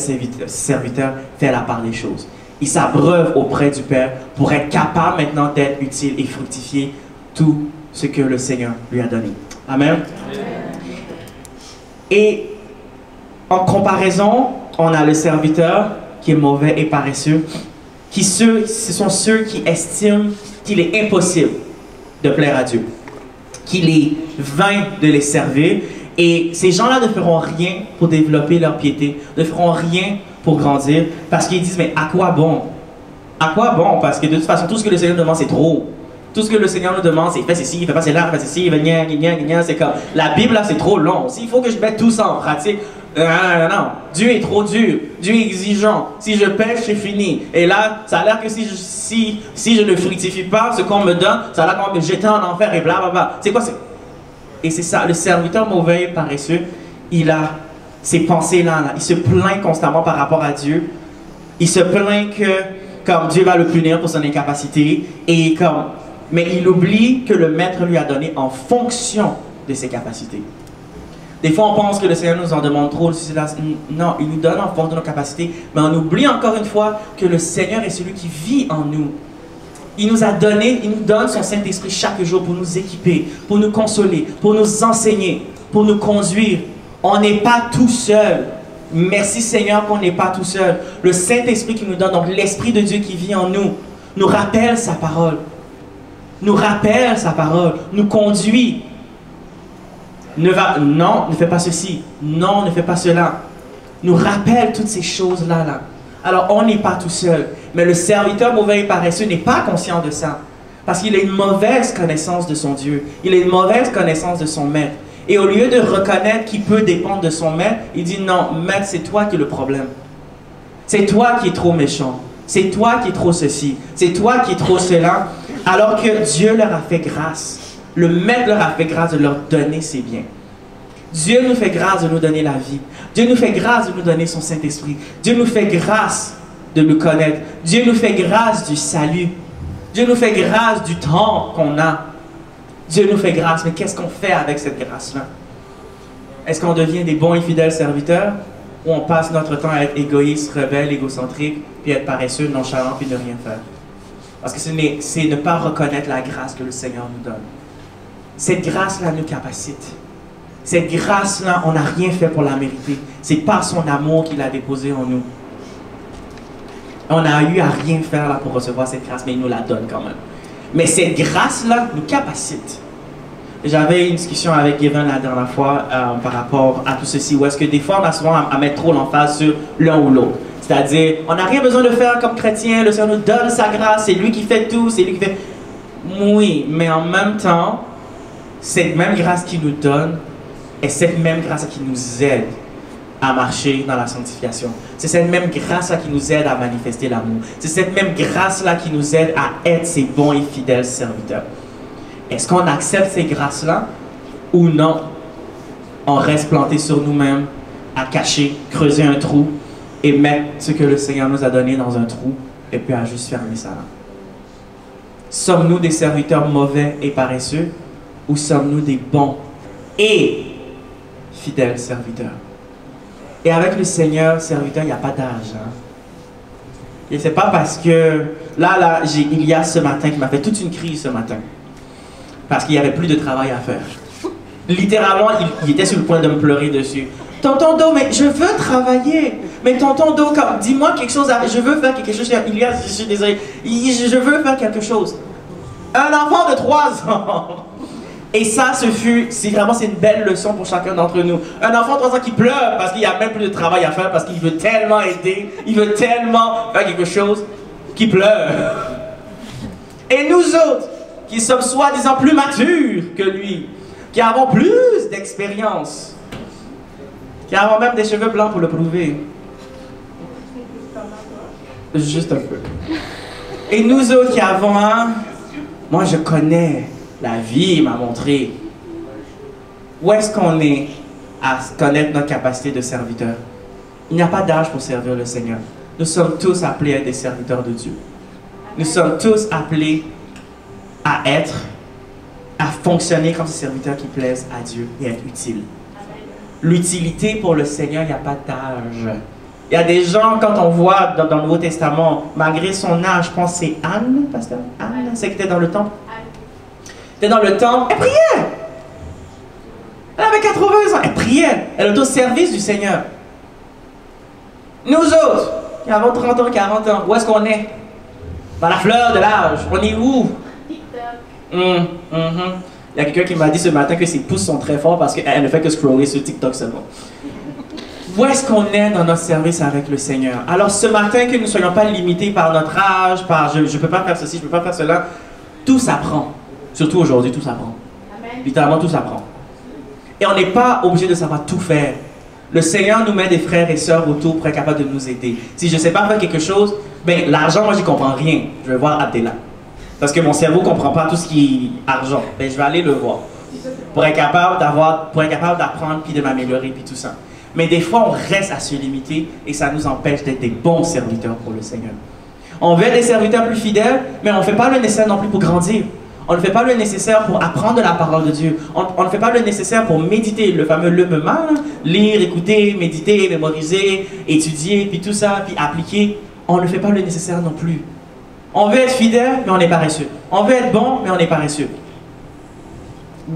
A: serviteur fait la part des choses. Il s'abreuve auprès du Père pour être capable maintenant d'être utile et fructifier tout ce que le Seigneur lui a donné. Amen. Et en comparaison, on a le serviteur qui est mauvais et paresseux, ce sont ceux qui estiment qu'il est impossible de plaire à Dieu, qu'il est vain de les servir. Et ces gens-là ne feront rien pour développer leur piété, ne feront rien pour grandir, parce qu'ils disent, mais à quoi bon? À quoi bon? Parce que de toute façon, tout ce que le Seigneur nous demande, c'est trop. Tout ce que le Seigneur nous demande, c'est fais ceci, il fait pas cela, fais ceci, il fait gna, gna, gna, gna, c'est comme, la Bible, là, c'est trop long. S'il faut que je mette tout ça en pratique, non. Dieu est trop dur, Dieu est exigeant. Si je pêche, c'est fini. Et là, ça a l'air que si je ne fructifie pas ce qu'on me donne, ça a l'air qu'on va me jeter en enfer et blablabla. C'est quoi? Et c'est ça, le serviteur mauvais et paresseux, il a ces pensées-là, il se plaint constamment par rapport à Dieu. Il se plaint que comme Dieu va le punir pour son incapacité, mais il oublie que le Maître lui a donné en fonction de ses capacités. Des fois, on pense que le Seigneur nous en demande trop. Non, il nous donne en fonction de nos capacités, mais on oublie encore une fois que le Seigneur est celui qui vit en nous. Il nous a donné, il nous donne son Saint-Esprit chaque jour pour nous équiper, pour nous consoler, pour nous enseigner, pour nous conduire. On n'est pas tout seul. Merci Seigneur qu'on n'est pas tout seul. Le Saint-Esprit qui nous donne, donc l'Esprit de Dieu qui vit en nous, nous rappelle sa parole. Nous rappelle sa parole, nous conduit. Non, ne fais pas ceci. Non, ne fais pas cela. Nous rappelle toutes ces choses-là. Alors, on n'est pas tout seul. Mais le serviteur mauvais et paresseux n'est pas conscient de ça. Parce qu'il a une mauvaise connaissance de son Dieu. Il a une mauvaise connaissance de son maître. Et au lieu de reconnaître qu'il peut dépendre de son maître, il dit non, maître, c'est toi qui es le problème. C'est toi qui es trop méchant. C'est toi qui es trop ceci. C'est toi qui es trop cela. Alors que Dieu leur a fait grâce. Le maître leur a fait grâce de leur donner ses biens. Dieu nous fait grâce de nous donner la vie. Dieu nous fait grâce de nous donner son Saint-Esprit. Dieu nous fait grâce de nous connaître. Dieu nous fait grâce du salut. Dieu nous fait grâce du temps qu'on a. Dieu nous fait grâce, mais qu'est-ce qu'on fait avec cette grâce-là? Est-ce qu'on devient des bons et fidèles serviteurs ou on passe notre temps à être égoïste, rebelle, égocentrique, puis être paresseux, nonchalant, puis ne rien faire? Parce que c'est ne pas reconnaître la grâce que le Seigneur nous donne. Cette grâce-là nous capacite. Cette grâce-là, on n'a rien fait pour la mériter. C'est par son amour qu'il a déposé en nous. On n'a eu à rien faire là pour recevoir cette grâce, mais il nous la donne quand même. Mais cette grâce-là nous capacite. J'avais une discussion avec Kevin la dernière fois par rapport à tout ceci, où est-ce que des fois on a souvent à mettre trop l'emphase sur l'un ou l'autre. C'est-à-dire, on n'a rien besoin de faire comme chrétien, le Seigneur nous donne sa grâce, c'est lui qui fait tout, c'est lui qui fait... Oui, mais en même temps, cette même grâce qu'il nous donne, est cette même grâce qui nous aide à marcher dans la sanctification. C'est cette même grâce-là qui nous aide à manifester l'amour. C'est cette même grâce-là qui nous aide à être ces bons et fidèles serviteurs. Est-ce qu'on accepte ces grâces-là ou non? On reste planté sur nous-mêmes, à cacher, creuser un trou et mettre ce que le Seigneur nous a donné dans un trou et puis à juste fermer ça là. Sommes-nous des serviteurs mauvais et paresseux ou sommes-nous des bons et fidèles serviteurs? Et avec le Seigneur, serviteur, il n'y a pas d'âge. Hein? Et c'est pas parce que... Là, il y a ce matin qui m'a fait toute une crise ce matin. Parce qu'il n'y avait plus de travail à faire. Littéralement, il était sur le point de me pleurer dessus. Tonton Do, mais je veux travailler. Mais tonton Do, dis-moi quelque chose. Je veux faire quelque chose. Je suis désolé. Je veux faire quelque chose. Un enfant de 3 ans. Et ça, c'est vraiment une belle leçon pour chacun d'entre nous. Un enfant de 3 ans qui pleure parce qu'il n'y a même plus de travail à faire, parce qu'il veut tellement aider, il veut tellement faire quelque chose, qui pleure. Et nous autres, qui sommes soi-disant plus matures que lui, qui avons plus d'expérience, qui avons même des cheveux blancs pour le prouver. Juste un peu. Et nous autres qui avons moi je connais, la vie m'a montré. Où est-ce qu'on est à connaître notre capacité de serviteur? Il n'y a pas d'âge pour servir le Seigneur. Nous sommes tous appelés à être des serviteurs de Dieu. Nous sommes tous appelés à être, à fonctionner comme des serviteurs qui plaisent à Dieu et être utiles. L'utilité pour le Seigneur, il n'y a pas d'âge. Il y a des gens, quand on voit dans le Nouveau Testament, malgré son âge, je pense que c'est Anne, pasteur Anne, c'est qui était dans le temple. Elle était dans le temple, elle priait. Elle avait 80 ans, elle priait. Elle était au service du Seigneur. Nous autres, qui avons 30 ans, 40 ans, où est-ce qu'on est? Dans la fleur de l'âge. On est où? Il y a quelqu'un qui m'a dit ce matin que ses pouces sont très forts parce qu'elle ne fait que scroller sur TikTok seulement. Où est-ce qu'on est dans notre service avec le Seigneur? Alors ce matin, que nous ne soyons pas limités par notre âge, par je ne peux pas faire ceci, je ne peux pas faire cela. Tout s'apprend. Surtout aujourd'hui, tout s'apprend. Littéralement, tout s'apprend. Et on n'est pas obligé de savoir tout faire. Le Seigneur nous met des frères et sœurs autour pour être capable de nous aider. Si je ne sais pas faire quelque chose, ben l'argent, moi, je n'y comprends rien. Je vais voir Abdella. Parce que mon cerveau ne comprend pas tout ce qui est argent. Ben, je vais aller le voir. Pour être capable d'apprendre, puis de m'améliorer, puis tout ça. Mais des fois, on reste à se limiter et ça nous empêche d'être des bons serviteurs pour le Seigneur. On veut être des serviteurs plus fidèles, mais on ne fait pas le nécessaire non plus pour grandir. On ne fait pas le nécessaire pour apprendre de la parole de Dieu. On ne fait pas le nécessaire pour méditer, le fameux lema, lire, écouter, méditer, mémoriser, étudier, puis tout ça, puis appliquer. On ne fait pas le nécessaire non plus. On veut être fidèle, mais on est paresseux. On veut être bon, mais on est paresseux.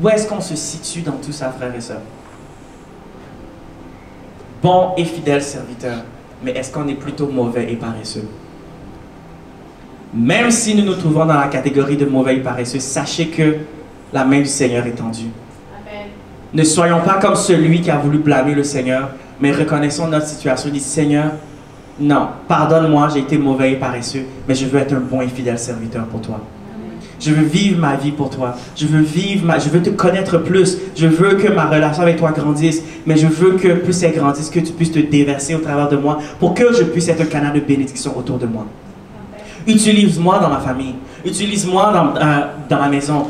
A: Où est-ce qu'on se situe dans tout ça, frères et sœurs? Bon et fidèle serviteur, mais est-ce qu'on est plutôt mauvais et paresseux? Même si nous nous trouvons dans la catégorie de mauvais et paresseux, sachez que la main du Seigneur est tendue. Amen. Ne soyons pas comme celui qui a voulu blâmer le Seigneur, mais reconnaissons notre situation et disons, Seigneur, non, pardonne-moi, j'ai été mauvais et paresseux, mais je veux être un bon et fidèle serviteur pour toi. Je veux vivre ma vie pour toi. Je veux te connaître plus. Je veux que ma relation avec toi grandisse. Mais je veux que plus elle grandisse, que tu puisses te déverser au travers de moi pour que je puisse être un canal de bénédiction autour de moi. Utilise-moi dans ma famille. Utilise-moi dans ma maison.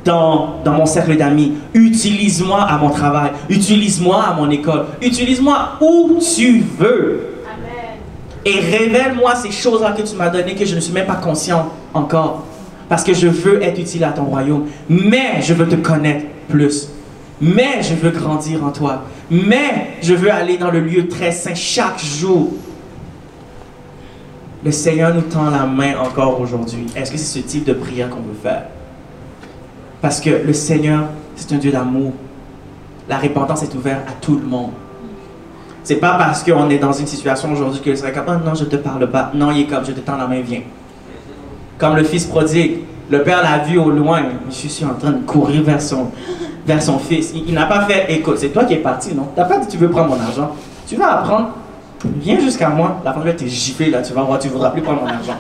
A: Dans mon cercle d'amis. Utilise-moi à mon travail. Utilise-moi à mon école. Utilise-moi où tu veux. Amen. Et révèle-moi ces choses-là que tu m'as données que je ne suis même pas conscient encore. Parce que je veux être utile à ton royaume. Mais je veux te connaître plus. Mais je veux grandir en toi. Mais je veux aller dans le lieu très saint chaque jour. Le Seigneur nous tend la main encore aujourd'hui. Est-ce que c'est ce type de prière qu'on veut faire? Parce que le Seigneur, c'est un Dieu d'amour. La repentance est ouverte à tout le monde. C'est pas parce qu'on est dans une situation aujourd'hui qu'il serait comme « Oh non, je te parle pas. » Non, il est comme « Je te tends la main, viens. » Comme le fils prodigue, le père l'a vu au loin. Je suis en train de courir vers son fils. Il n'a pas fait, écoute, c'est toi qui es parti, non? Tu n'as pas dit tu veux prendre mon argent. Tu vas apprendre, viens jusqu'à moi. La première, tu es giflé là, tu vas voir, tu ne voudras plus prendre mon argent.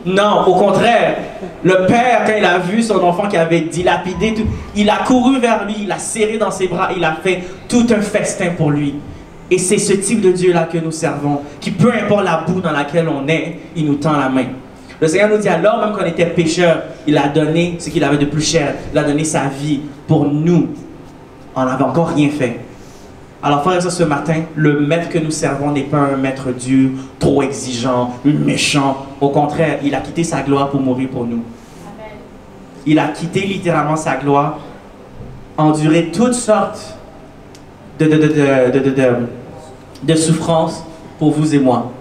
A: Non, au contraire, le père, quand il a vu son enfant qui avait dilapidé tout, il a couru vers lui, il l'a serré dans ses bras, il a fait tout un festin pour lui. Et c'est ce type de Dieu-là que nous servons, qui peu importe la boue dans laquelle on est, il nous tend la main. Le Seigneur nous dit, alors même qu'on était pécheurs, il a donné ce qu'il avait de plus cher. Il a donné sa vie pour nous. On n'avait encore rien fait. Alors, frères et sœurs, ce matin, le maître que nous servons n'est pas un maître dur, trop exigeant, méchant. Au contraire, il a quitté sa gloire pour mourir pour nous. Amen. Il a quitté littéralement sa gloire, enduré toutes sortes de souffrances pour vous et moi.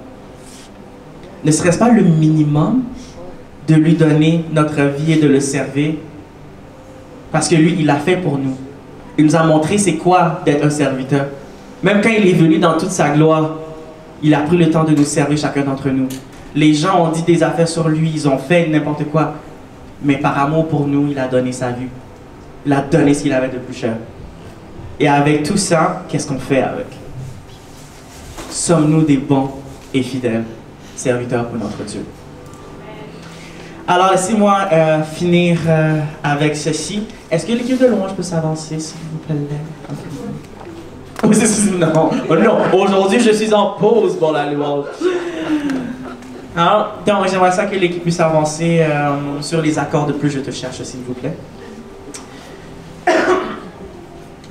A: Ne serait-ce pas le minimum de lui donner notre vie et de le servir? Parce que lui, il l'a fait pour nous. Il nous a montré c'est quoi d'être un serviteur. Même quand il est venu dans toute sa gloire, il a pris le temps de nous servir chacun d'entre nous. Les gens ont dit des affaires sur lui, ils ont fait n'importe quoi. Mais par amour pour nous, il a donné sa vie. Il a donné ce qu'il avait de plus cher. Et avec tout ça, qu'est-ce qu'on fait avec? Sommes-nous des bons et fidèles serviteurs pour notre Dieu? Alors, laissez-moi finir avec ceci. Est-ce que l'équipe de louange peut s'avancer, s'il vous plaît? Non, non. Aujourd'hui, je suis en pause pour la louange. Alors, donc, j'aimerais ça que l'équipe puisse avancer sur les accords de Plus je te cherche, s'il vous plaît.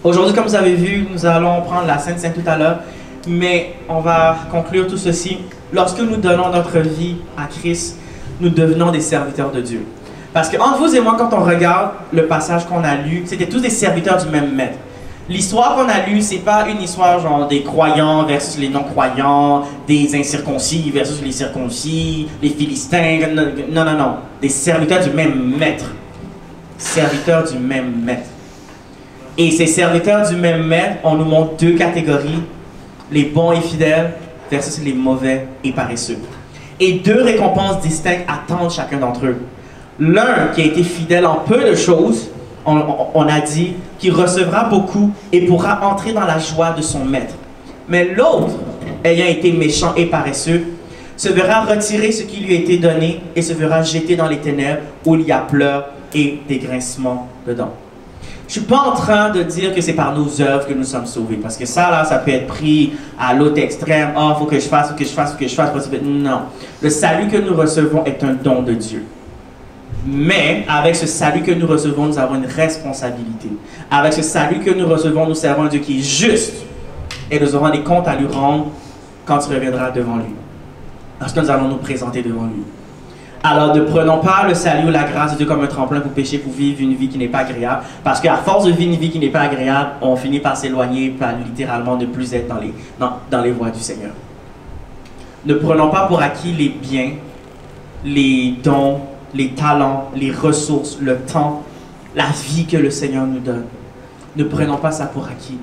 A: Aujourd'hui, comme vous avez vu, nous allons prendre la Sainte Seine tout à l'heure, mais on va conclure tout ceci. Lorsque nous donnons notre vie à Christ, nous devenons des serviteurs de Dieu. Parce que entre vous et moi, quand on regarde le passage qu'on a lu, c'était tous des serviteurs du même maître. L'histoire qu'on a lue, c'est pas une histoire genre des croyants versus les non-croyants, des incirconcis versus les circoncis, les Philistins. Non, non, non. Des serviteurs du même maître. Serviteurs du même maître. Et ces serviteurs du même maître, on nous montre deux catégories, les bons et fidèles versus les mauvais et paresseux. Et deux récompenses distinctes attendent chacun d'entre eux. L'un qui a été fidèle en peu de choses, on a dit qu'il recevra beaucoup et pourra entrer dans la joie de son maître. Mais l'autre, ayant été méchant et paresseux, se verra retirer ce qui lui a été donné et se verra jeter dans les ténèbres où il y a pleurs et des grincements dedans. Je ne suis pas en train de dire que c'est par nos œuvres que nous sommes sauvés, parce que ça, là, ça peut être pris à l'autre extrême. Oh, il faut que je fasse, il faut que je fasse, il faut que je fasse. Non. Le salut que nous recevons est un don de Dieu. Mais, avec ce salut que nous recevons, nous avons une responsabilité. Avec ce salut que nous recevons, nous servons un Dieu qui est juste. Et nous aurons des comptes à lui rendre quand il reviendra devant lui. Lorsque nous allons nous présenter devant lui. Alors ne prenons pas le salut ou la grâce de Dieu comme un tremplin pour pécher, pour vivre une vie qui n'est pas agréable. Parce qu'à force de vivre une vie qui n'est pas agréable, on finit par s'éloigner, par littéralement ne plus être dans les voies du Seigneur. Ne prenons pas pour acquis les biens, les dons, les talents, les ressources, le temps, la vie que le Seigneur nous donne. Ne prenons pas ça pour acquis.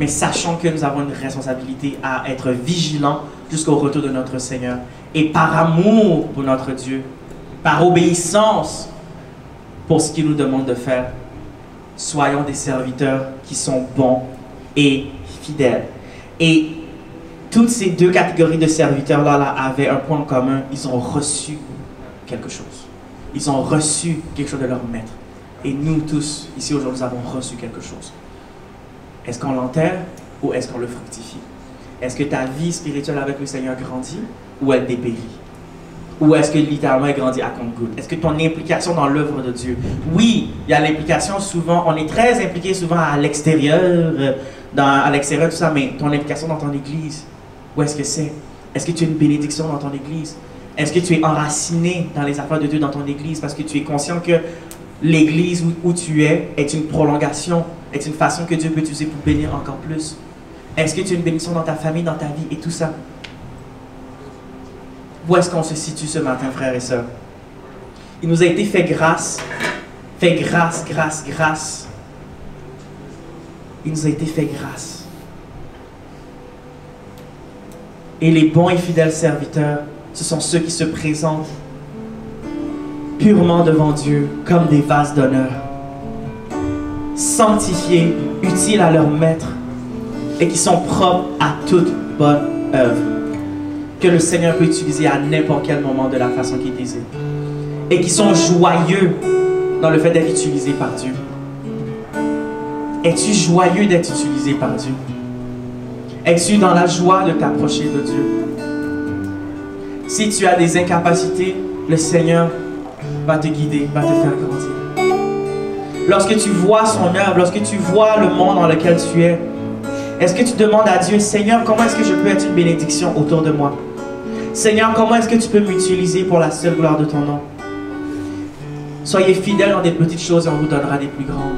A: Mais sachons que nous avons une responsabilité à être vigilants jusqu'au retour de notre Seigneur. Et par amour pour notre Dieu, par obéissance pour ce qu'il nous demande de faire, soyons des serviteurs qui sont bons et fidèles. Et toutes ces deux catégories de serviteurs-là avaient un point en commun, ils ont reçu quelque chose. Ils ont reçu quelque chose de leur maître. Et nous tous, ici aujourd'hui, nous avons reçu quelque chose. Est-ce qu'on l'enterre ou est-ce qu'on le fructifie? Est-ce que ta vie spirituelle avec le Seigneur grandit ou elle dépérit? Ou est-ce que littéralement elle grandit à compte-gouttes? Est-ce que ton implication dans l'œuvre de Dieu? Oui, il y a l'implication souvent, on est très impliqué souvent à l'extérieur, tout ça, mais ton implication dans ton église, où est-ce que c'est? Est-ce que tu as une bénédiction dans ton église? Est-ce que tu es enraciné dans les affaires de Dieu dans ton église parce que tu es conscient que l'église où tu es est une prolongation, est une façon que Dieu peut utiliser pour bénir encore plus? Est-ce que tu as une bénédiction dans ta famille, dans ta vie et tout ça? Où est-ce qu'on se situe ce matin, frères et sœurs? Il nous a été fait grâce. Fait grâce. Il nous a été fait grâce. Et les bons et fidèles serviteurs, ce sont ceux qui se présentent purement devant Dieu comme des vases d'honneur, sanctifiés, utiles à leur maître, et qui sont propres à toute bonne œuvre, que le Seigneur peut utiliser à n'importe quel moment de la façon qu'il désire, et qui sont joyeux dans le fait d'être utilisés par Dieu. Es-tu joyeux d'être utilisé par Dieu? Es-tu dans la joie de t'approcher de Dieu? Si tu as des incapacités, le Seigneur va te guider, va te faire grandir. Lorsque tu vois son œuvre, lorsque tu vois le monde dans lequel tu es, est-ce que tu demandes à Dieu, Seigneur, comment est-ce que je peux être une bénédiction autour de moi? Seigneur, comment est-ce que tu peux m'utiliser pour la seule gloire de ton nom? Soyez fidèles dans des petites choses et on vous donnera des plus grandes.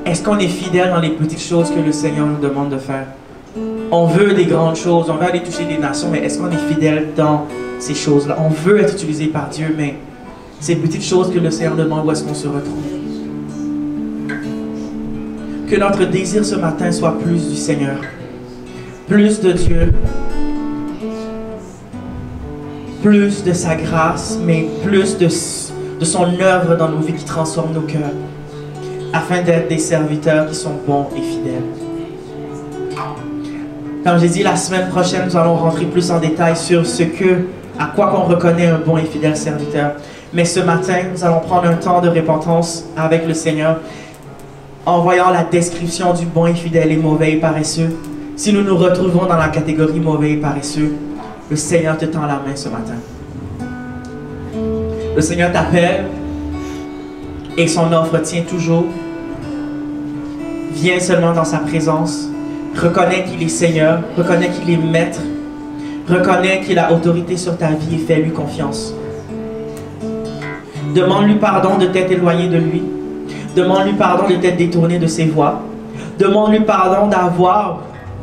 A: Est-ce qu'on est fidèle dans les petites choses que le Seigneur nous demande de faire? On veut des grandes choses, on veut aller toucher des nations, mais est-ce qu'on est fidèle dans ces choses-là? On veut être utilisé par Dieu, mais ces petites choses que le Seigneur demande, où est-ce qu'on se retrouve? Que notre désir ce matin soit plus du Seigneur, plus de Dieu, plus de sa grâce, mais plus de son œuvre dans nos vies qui transforme nos cœurs, afin d'être des serviteurs qui sont bons et fidèles. Comme j'ai dit, la semaine prochaine, nous allons rentrer plus en détail sur ce que à quoi qu'on reconnaît un bon et fidèle serviteur. Mais ce matin, nous allons prendre un temps de repentance avec le Seigneur en voyant la description du bon et fidèle et mauvais et paresseux. Si nous nous retrouvons dans la catégorie mauvais et paresseux, le Seigneur te tend la main ce matin. Le Seigneur t'appelle et son offre tient toujours. Viens seulement dans sa présence. Reconnais qu'il est Seigneur, reconnais qu'il est Maître, reconnais qu'il a autorité sur ta vie et fais-lui confiance. Demande-lui pardon de t'être éloigné de lui. Demande-lui pardon de t'être détourné de ses voies. Demande-lui pardon d'avoir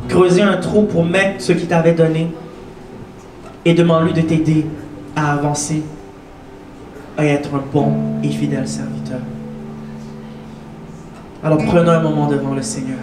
A: creusé un trou pour mettre ce qu'il t'avait donné. Et demande-lui de t'aider à avancer, à être un bon et fidèle serviteur. Alors prenons un moment devant le Seigneur.